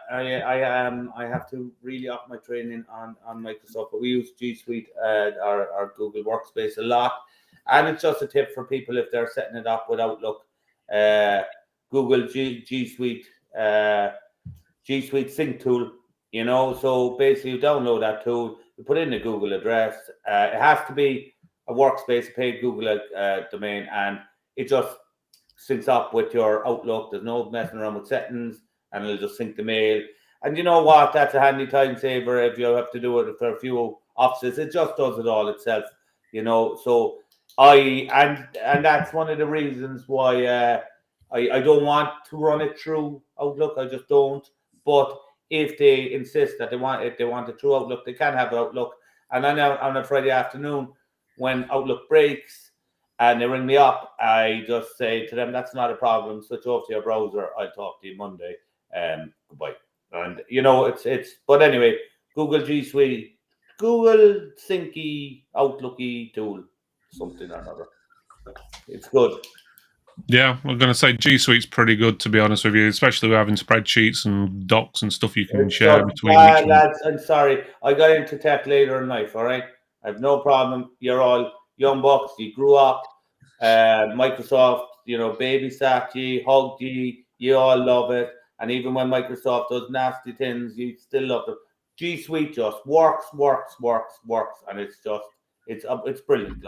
have to really up my training on Microsoft, but we use G Suite, our Google Workspace a lot, and it's just a tip for people if they're setting it up with Outlook. Google G Suite Sync tool. So basically you download that tool, you put in the Google address. It has to be a workspace, paid Google domain, and it just syncs up with your Outlook. There's no messing around with settings, and it'll just sync the mail. And you know what? That's a handy time saver if you have to do it for a few offices. It just does it all itself, So and that's one of the reasons why I don't want to run it through Outlook. I just don't. But if they insist that they want it through Outlook, they can have Outlook. And then on a Friday afternoon, when Outlook breaks and they ring me up, I just say to them, that's not a problem. Switch off to your browser. I'll talk to you Monday. Goodbye. And but anyway, Google G Suite, Google Syncy, Outlooky tool, something or another. It's good. Yeah, I'm going to say G Suite's pretty good, to be honest with you, especially with having spreadsheets and docs and stuff you can share between each lads, I'm sorry. I got into tech later in life, all right? I have no problem. You're all young bucks. You grew up. Microsoft, babysat you, hugged you. You all love it. And even when Microsoft does nasty things, you still love it. G Suite just works. And it's brilliant.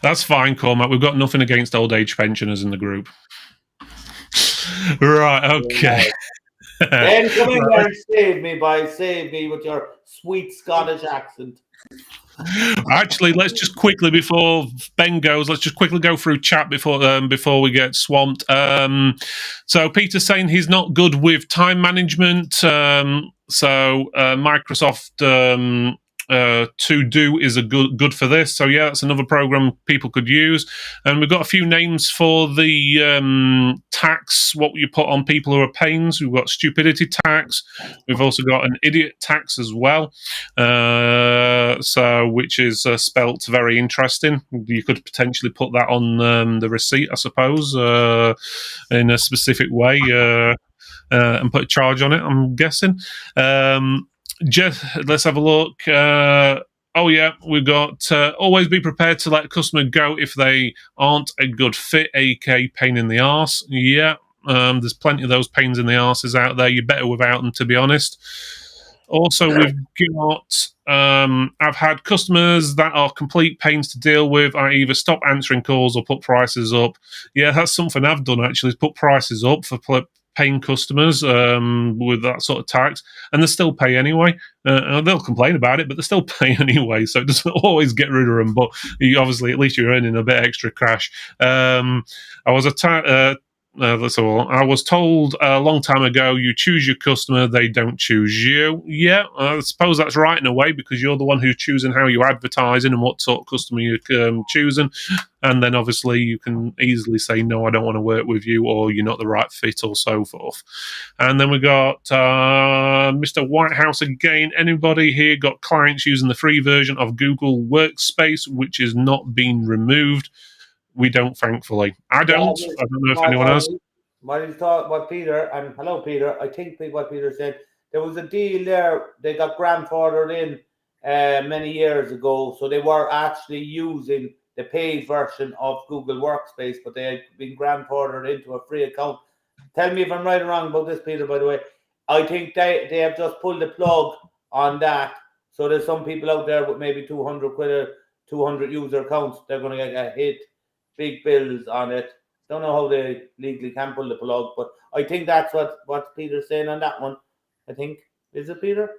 That's fine, Cormac. We've got nothing against old age pensioners in the group. Right, okay. Then come in there and save me with your sweet Scottish accent. Actually, let's just quickly, before Ben goes, let's just quickly go through chat before we get swamped. So Peter's saying he's not good with time management. So Microsoft To Do is a good for this. So yeah, that's another program people could use. And we've got a few names for the tax, what you put on people who are pains. We've got stupidity tax. We've also got an idiot tax as well. So which is spelt very interesting. You could potentially put that on the receipt, I suppose, in a specific way, and put a charge on it, I'm guessing. Jeff, let's have a look. We've got always be prepared to let a customer go if they aren't a good fit, aka pain in the arse. Yeah, there's plenty of those pains in the arses out there. You're better without them, to be honest. Also, we've got I've had customers that are complete pains to deal with. I either stop answering calls or put prices up. Yeah, that's something I've done, actually, is put prices up for paying customers with that sort of tax, and they still pay anyway. They'll complain about it, but they still pay anyway, so it doesn't always get rid of them, but obviously at least you're earning a bit extra cash. I was That's all. I was told a long time ago, you choose your customer, they don't choose you. Yeah, I suppose that's right in a way, because you're the one who's choosing how you're advertising and what sort of customer you're choosing. And then obviously you can easily say, no, I don't want to work with you, or you're not the right fit, or so forth. And then we got Mr. Whitehouse again. Anybody here got clients using the free version of Google Workspace, which is not being removed? We don't, thankfully. I don't. I don't know if anyone has. What Peter, and hello Peter, I think what Peter said, there was a deal there, they got grandfathered in many years ago, so they were actually using the paid version of Google Workspace, but they had been grandfathered into a free account. Tell me if I'm right or wrong about this, Peter, by the way. I think they have just pulled the plug on that, so there's some people out there with maybe 200 quid or 200 user accounts, they're going to get hit big bills on it. Don't know how they legally can pull the plug, but I think that's what Peter's saying on that one. I think. Is it, Peter?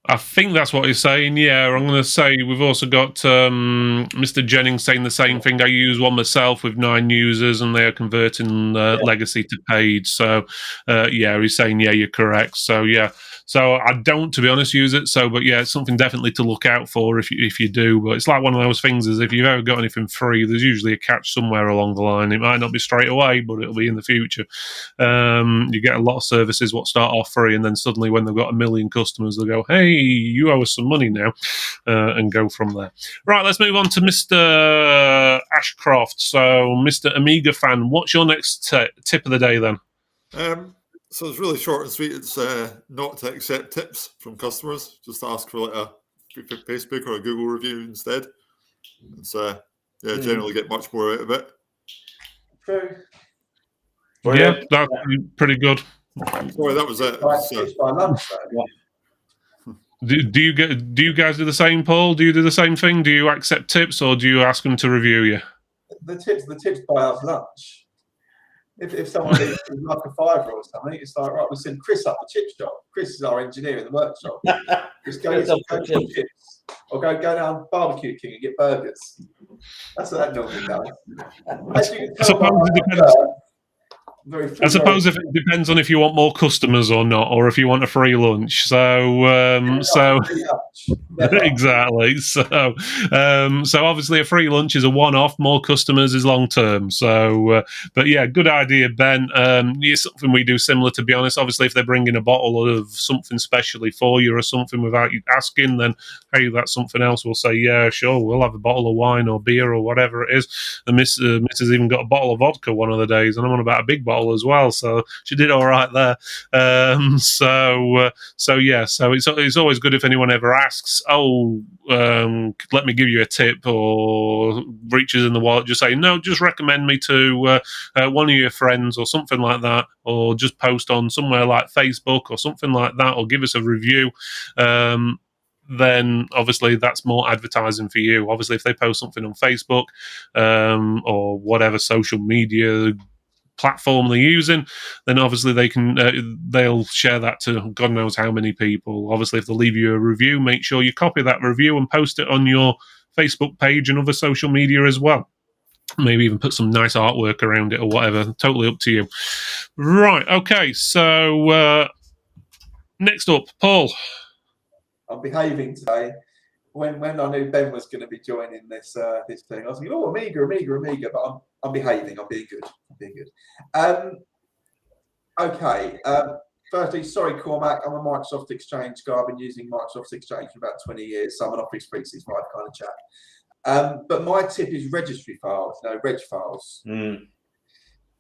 I think that's what he's saying. Yeah, I'm going to say we've also got Mr. Jennings saying the same thing. I use one myself with 9 users, and they are converting legacy to paid. So, yeah, he's saying, yeah, you're correct. So, yeah. So I don't, to be honest, use it. So, but yeah, it's something definitely to look out for if you do. But it's like one of those things: is if you've ever got anything free, there's usually a catch somewhere along the line. It might not be straight away, but it'll be in the future. You get a lot of services what start off free, and then suddenly when they've got 1 million customers, they'll go, "Hey, you owe us some money now," and go from there. Right, let's move on to Mr. Ashcroft. So, Mr. Amiga fan, what's your next tip of the day then? So it's really short and sweet. It's not to accept tips from customers. Just ask for like a Facebook or a Google review instead. It's generally get much more out of it. True. Yeah, that's pretty good. Sorry, that was it. Do you guys do the same, Paul? Do you do the same thing? Do you accept tips, or do you ask them to review you? The tips buy us lunch. If someone leaves like a £5 or something, it's like, right, we'll send Chris up the chip shop. Chris is our engineer in the workshop. Just go get some chips, or go down Barbecue King and get burgers. That's what that normally does. I suppose if it depends on if you want more customers or not, or if you want a free lunch. Exactly. So obviously a free lunch is a one-off. More customers is long-term. So, but yeah, good idea, Ben. It's something we do similar, to be honest. Obviously, if they're bringing a bottle of something specially for you or something without you asking, then hey, that's something else. We'll say, yeah, sure, we'll have a bottle of wine or beer or whatever it is. And Miss has even got a bottle of vodka one of the days, and I'm on about a big bottle as well, so she did all right there. So it's always good if anyone ever asks, let me give you a tip, or reaches in the wallet, just say no, just recommend me to one of your friends or something like that, or just post on somewhere like Facebook or something like that, or give us a review. Then obviously that's more advertising for you. Obviously, if they post something on Facebook or whatever social media platform they're using, then obviously they'll share that to God knows how many people. Obviously, if they leave you a review, make sure you copy that review and post it on your Facebook page and other social media as well. Maybe even put some nice artwork around it or whatever. Totally up to you. Right, okay, so next up, Paul. I'm behaving today. When I knew Ben was going to be joining this thing, I was thinking, Amiga, but I'm behaving. I'm being good. Okay. Firstly, sorry, Cormac. I'm a Microsoft Exchange guy. I've been using Microsoft Exchange for about 20 years, so I'm an Office 365 kind of chap. But my tip is registry files, reg files.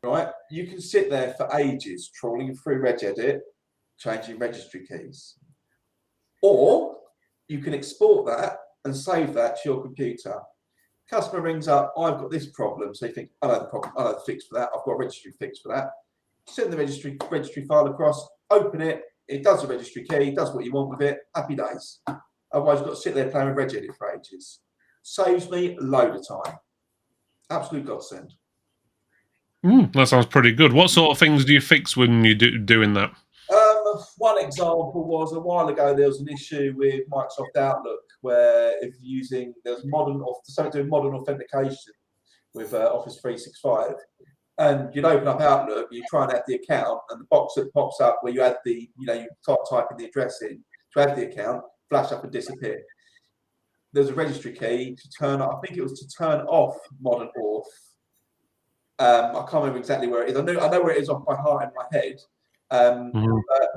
Right? You can sit there for ages trawling through regedit, changing registry keys. Or you can export that and save that to your computer. Customer rings up, I've got this problem. So you think, I know the problem, I know the fix for that. I've got a registry fix for that. Send the registry file across, open it. It does the registry key, does what you want with it. Happy days. Otherwise, you've got to sit there playing with regedit for ages. Saves me a load of time. Absolute godsend. That sounds pretty good. What sort of things do you fix when you're doing that? One example was a while ago, there was an issue with Microsoft Outlook where there's modern authentication with Office 365. And you'd open up Outlook, you try and add the account, and the box that pops up where you add the, you type in the address in to add the account, flash up and disappear. There's a registry key to turn off. I think it was to turn off Modern Auth. I can't remember exactly where it is. I know where it is off by heart in my head. But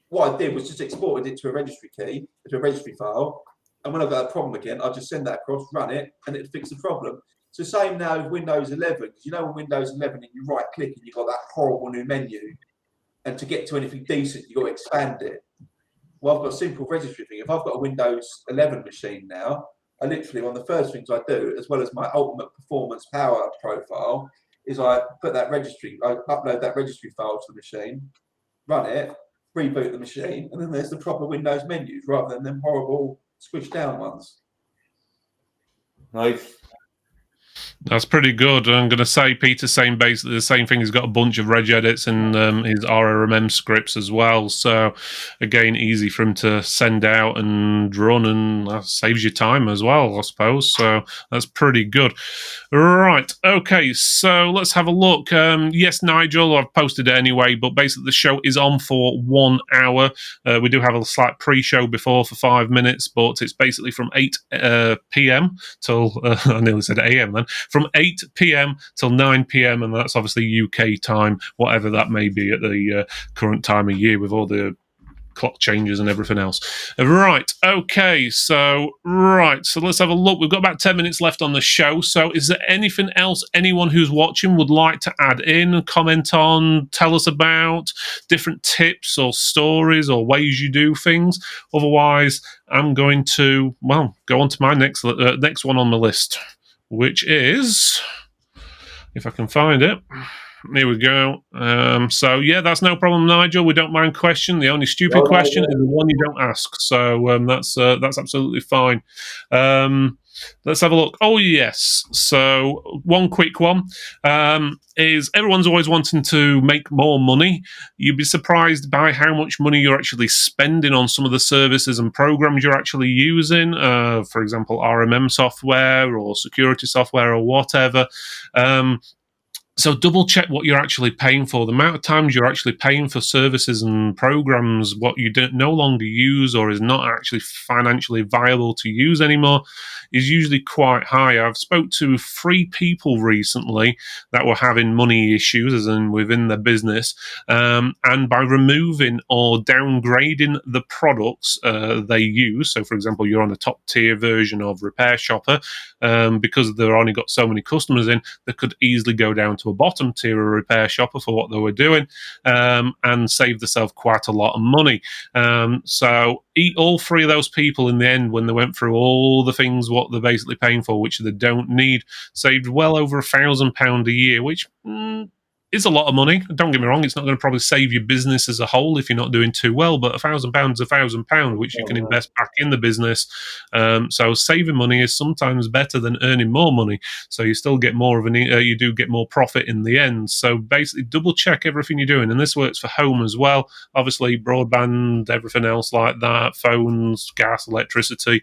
what I did was just exported it to a registry key, to a registry file. And when I've got a problem again, I'll just send that across, run it, and it'll fix the problem. It's the same now with Windows 11. Because on Windows 11, and you right click and you've got that horrible new menu. And to get to anything decent, you've got to expand it. Well, I've got a simple registry thing. If I've got a Windows 11 machine now, I literally, one of the first things I do, as well as my ultimate performance power profile, is I put that registry, I upload that registry file to the machine, run it, reboot the machine, and then there's the proper Windows menus rather than them horrible squished down ones. Nice. That's pretty good. I'm going to say Peter's saying basically the same thing. He's got a bunch of regedits and his RRMM scripts as well. So, again, easy for him to send out and run, and that saves you time as well, I suppose. So, that's pretty good. Right. Okay. So, let's have a look. Yes, Nigel, I've posted it anyway, but basically the show is on for 1 hour. We do have a slight pre-show before for 5 minutes, but it's basically from 8 p.m. till, I nearly said a.m. then, from 8 p.m. till 9 p.m. and that's obviously UK time, whatever that may be at the current time of year with all the clock changes and everything else. Right, okay, so let's have a look. We've got about 10 minutes left on the show, so is there anything else anyone who's watching would like to add in, comment on, tell us about, different tips or stories or ways you do things? Otherwise, I'm going to, go on to my next one on the list, which is, if I can find it, here we go. So, yeah, that's no problem, Nigel. We don't mind question. The only stupid question is the one you don't ask. So that's absolutely fine. Let's have a look. Oh, yes. So one quick one is everyone's always wanting to make more money. You'd be surprised by how much money you're actually spending on some of the services and programs you're actually using. For example, RMM software or security software or whatever. So double check what you're actually paying for. The amount of times you're actually paying for services and programs, what you no longer use or is not actually financially viable to use anymore, is usually quite high. I've spoke to 3 people recently that were having money issues, as in within their business, and by removing or downgrading the products they use. So, for example, you're on a top tier version of Repair Shopper, because they've only got so many customers in, they could easily go down to a bottom tier of Repair Shopper for what they were doing, and save themselves quite a lot of money. So all 3 of those people in the end, when they went through all the things what they're basically paying for, which they don't need, saved well over £1,000 a year, which is a lot of money. Don't get me wrong, it's not going to probably save your business as a whole if you're not doing too well, but £1,000 is £1,000, which you can invest back in the business. So saving money is sometimes better than earning more money. So you still get more of you do get more profit in the end. So basically double check everything you're doing. And this works for home as well. Obviously broadband, everything else like that, phones, gas, electricity,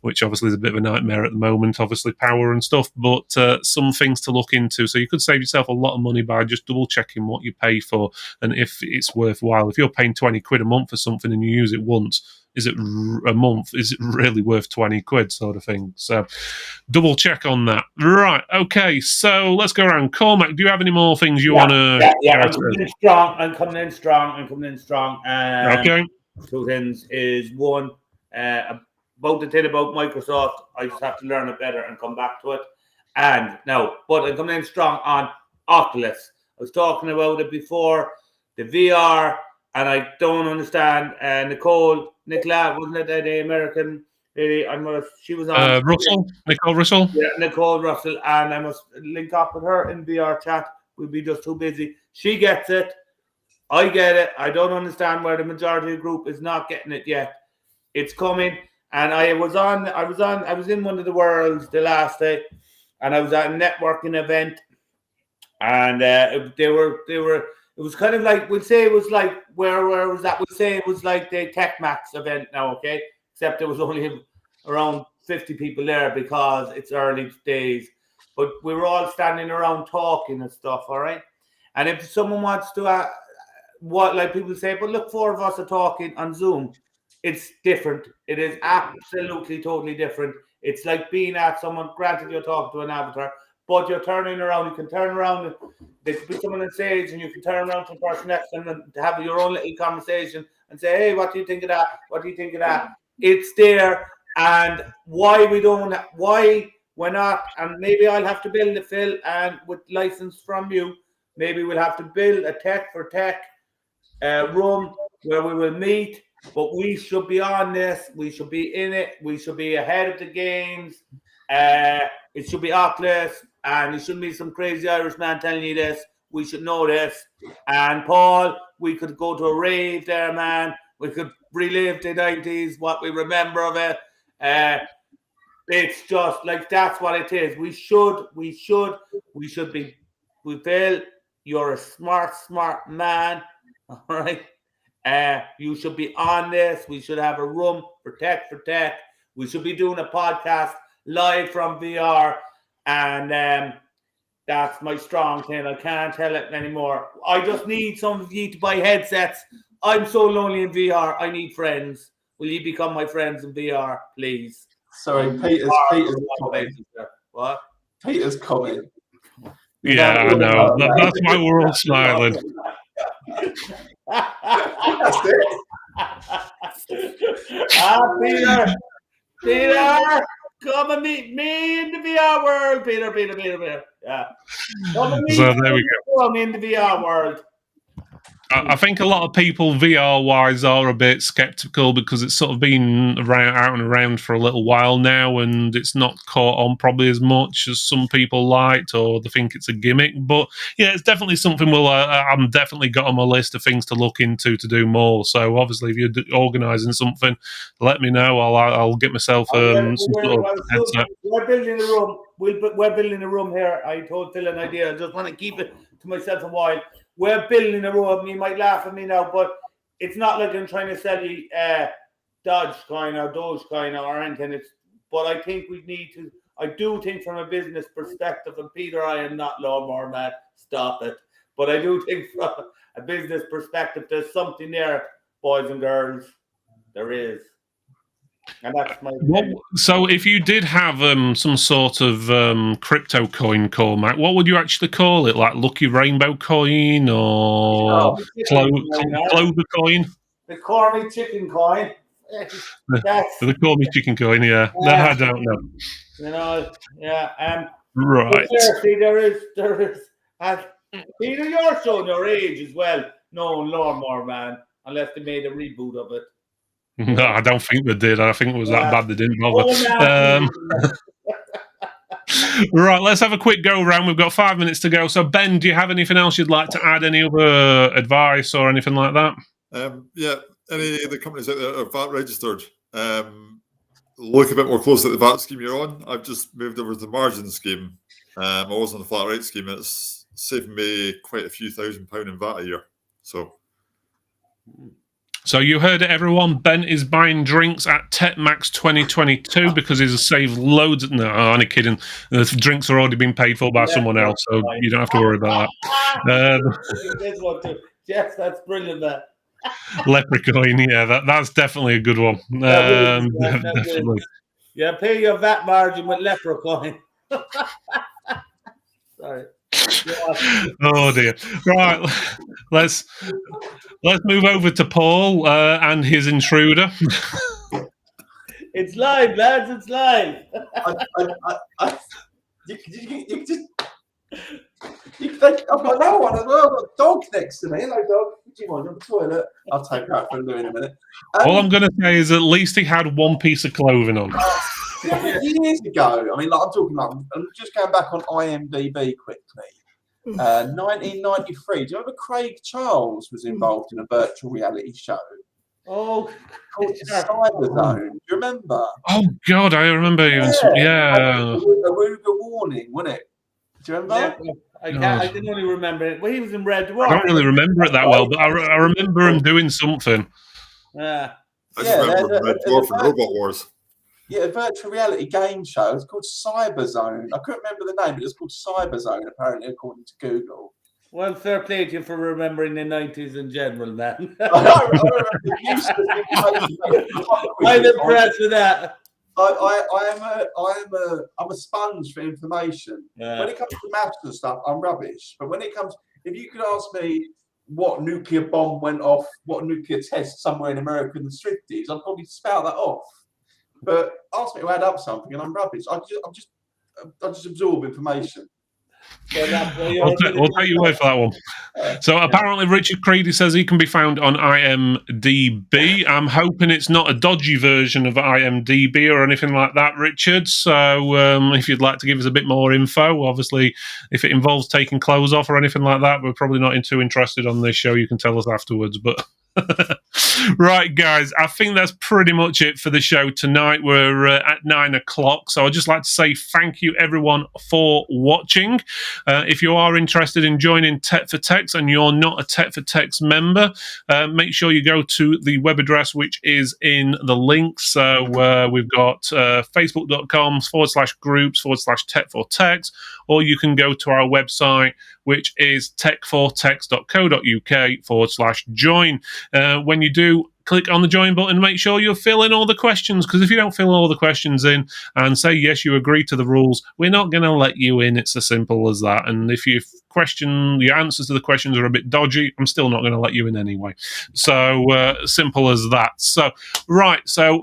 which obviously is a bit of a nightmare at the moment, obviously power and stuff, but some things to look into. So you could save yourself a lot of money by just double checking what you pay for and if it's worthwhile. If you're paying 20 quid a month for something and you use it once, is it a month? Is it really worth 20 quid sort of thing? So double check on that. Right. Okay. So let's go around. Cormac, do you have any more things you want to? Yeah. I'm coming in strong. Okay. 2 things is one, about the thing about Microsoft. I just have to learn it better and come back to it. And no, but I'm coming in strong on Oculus. I was talking about it before, the VR, and I don't understand. Nicola, wasn't it the American lady? She was on. Nicole Russell? Yeah, Nicole Russell, and I must link up with her in VR chat. We'll be just too busy. She gets it. I get it. I don't understand where the majority of the group is not getting it yet. It's coming. And I was in one of the worlds the last day, and I was at a networking event. And they were. It was kind of like, we'd say it was like, where was that? We'd say it was like the Tech Max event now, okay? Except there was only around 50 people there because it's early days. But we were all standing around talking and stuff, all right? And if someone wants to, like people say, but look, 4 of us are talking on Zoom. It's different. It is absolutely, totally different. It's like being at someone. Granted, you're talking to an avatar, but you're turning around. You can turn around. There could be someone on stage, and you can turn around to the person next to them and have your own little conversation and say, "Hey, what do you think of that? What do you think of that?" It's there, and why we're not, and maybe I'll have to build it, Phil, and with license from you, maybe we'll have to build a tech for tech room where we will meet. But we should be on this. We should be in it. We should be ahead of the games. It should be Oculus, and it shouldn't be some crazy Irish man telling you this. We should know this. And Paul, we could go to a rave there, man. We could relive the 90s, what we remember of it. It's just like that's what it is. We should be. We feel you're a smart man. All right. You should be on this. We should have a room for tech. We should be doing a podcast live from VR, and that's my strong thing. I can't tell it anymore. I just need some of you to buy headsets. I'm so lonely in VR. I need friends. Will you become my friends in VR, please? Sorry, Peter's comment. What? Peter's comment. Yeah, I know. That's why we're all smiling. That's it. Peter, come and meet me in the VR world, Peter. Yeah. Come and meet So there we go. me in the VR world. I think a lot of people VR-wise are a bit skeptical because it's sort of been out and around for a little while now, and it's not caught on probably as much as some people liked, or they think it's a gimmick. But yeah, it's definitely something I'm definitely got on my list of things to look into to do more. So obviously, if you're organising something, let me know. I'll get myself some sort of headset. We're building a room. We're building a room here. I told Phil an idea. I just want to keep it to myself a while. We're building a room. You might laugh at me now, but it's not like I'm trying to sell you Dogecoin or anything. But I think we need to. I do think from a business perspective, and Peter, I am not lawnmower man. Stop it. But I do think from a business perspective, there's something there, boys and girls. There is. And that's my so if you did have some sort of crypto coin, Cormac, what would you actually call it? Like Lucky Rainbow Coin or Clover Coin? The Cormac Chicken Coin. The Cormac Chicken Coin, yeah. No, I don't know. You know, yeah. Right. There is. Peter, you're showing your age as well. No lawnmower man, unless they made a reboot of it. No, I don't think they did. I think it was that bad they didn't bother. Right, let's have a quick go round. We've got 5 minutes to go. So, Ben, do you have anything else you'd like to add? Any other advice or anything like that? Yeah, any of the companies out there are VAT registered. Look a bit more closely at the VAT scheme you're on. I've just moved over to the margin scheme. I was on the flat rate scheme, and it's saving me quite a few £1,000 in VAT a year. So you heard it, everyone. Ben is buying drinks at TechMax 2022 because he's saved loads. No, I'm only kidding. The drinks are already being paid for by someone else, so you don't have to worry about that. Yes, that's brilliant. That Leprechaun, yeah, that's definitely a good one. Definitely. Yeah, pay your VAT margin with Leprechaun. Sorry. Oh dear. Right, let's move over to Paul and his intruder. It's live, lads. It's live. I've got another one as well. I've got a dog next to me. Hello, dog. Do you mind on the toilet? I'll take that for Lou in a minute. All I'm going to say is at least he had one piece of clothing on. Years ago, I mean, like I'm talking like, I'm just going back on IMDb quickly. 1993. Do you remember Craig Charles was involved in a virtual reality show? Oh, called Cyberzone. Do you remember? Oh God, I remember even. Yeah. A Ruger warning, wasn't it? Do you remember? Yeah, I can only remember it. Well, he was in Red Dwarf. I don't really remember it that well, but I remember him doing something. Yeah. I just remember Red Dwarf and Robot Wars. Yeah, a virtual reality game show. It's called Cyberzone. I couldn't remember the name, but it's called Cyberzone, apparently, according to Google. Well, fair play to you for remembering the 90s in general, man. I'm impressed with that. I'm a sponge for information. Yeah. When it comes to maths and stuff, I'm rubbish. But when it comes, if you could ask me what nuclear bomb went off, what nuclear test somewhere in America in the 50s, I'd probably spout that off. But ask me to add up something, and I'm rubbish. I just absorb information. We'll take your word for that one. So apparently Richard Creedy says he can be found on IMDb. I'm hoping it's not a dodgy version of IMDb or anything like that, Richard. So if you'd like to give us a bit more info, obviously if it involves taking clothes off or anything like that, we're probably not too interested on this show. You can tell us afterwards, but... Right, guys, I think that's pretty much it for the show tonight. We're at 9 o'clock, so I'd just like to say thank you, everyone, for watching. If you are interested in joining Tech for Techs and you're not a Tech for Techs member, make sure you go to the web address which is in the link. So we've got facebook.com/groups/Tech for Techs, or you can go to our website, which is tech4techs.co.uk/join. When you do, click on the join button, make sure you fill in all the questions, because if you don't fill all the questions in and say yes, you agree to the rules, we're not going to let you in. It's as simple as that. And if your answers to the questions are a bit dodgy, I'm still not going to let you in anyway. So simple as that. So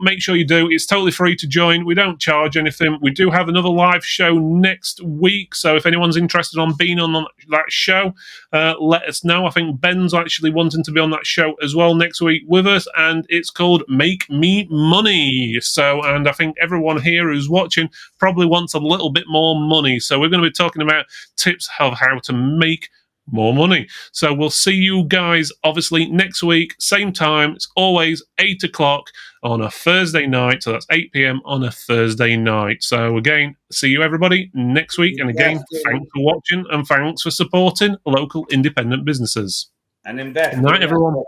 make sure you do. It's totally free to join. We don't charge anything. We do have another live show next week, so if anyone's interested on being on that show, let us know. I think Ben's actually wanting to be on that show as well next week with us, and it's called Make Me Money. And I think everyone here who's watching probably wants a little bit more money, so we're going to be talking about tips of how to make more money. So we'll see you guys obviously next week, same time. It's always 8 o'clock on a Thursday night, so that's 8 p.m. on a Thursday night. So again, see you everybody next week, and again, thanks for watching and thanks for supporting local independent businesses. And invest. Good night, everyone.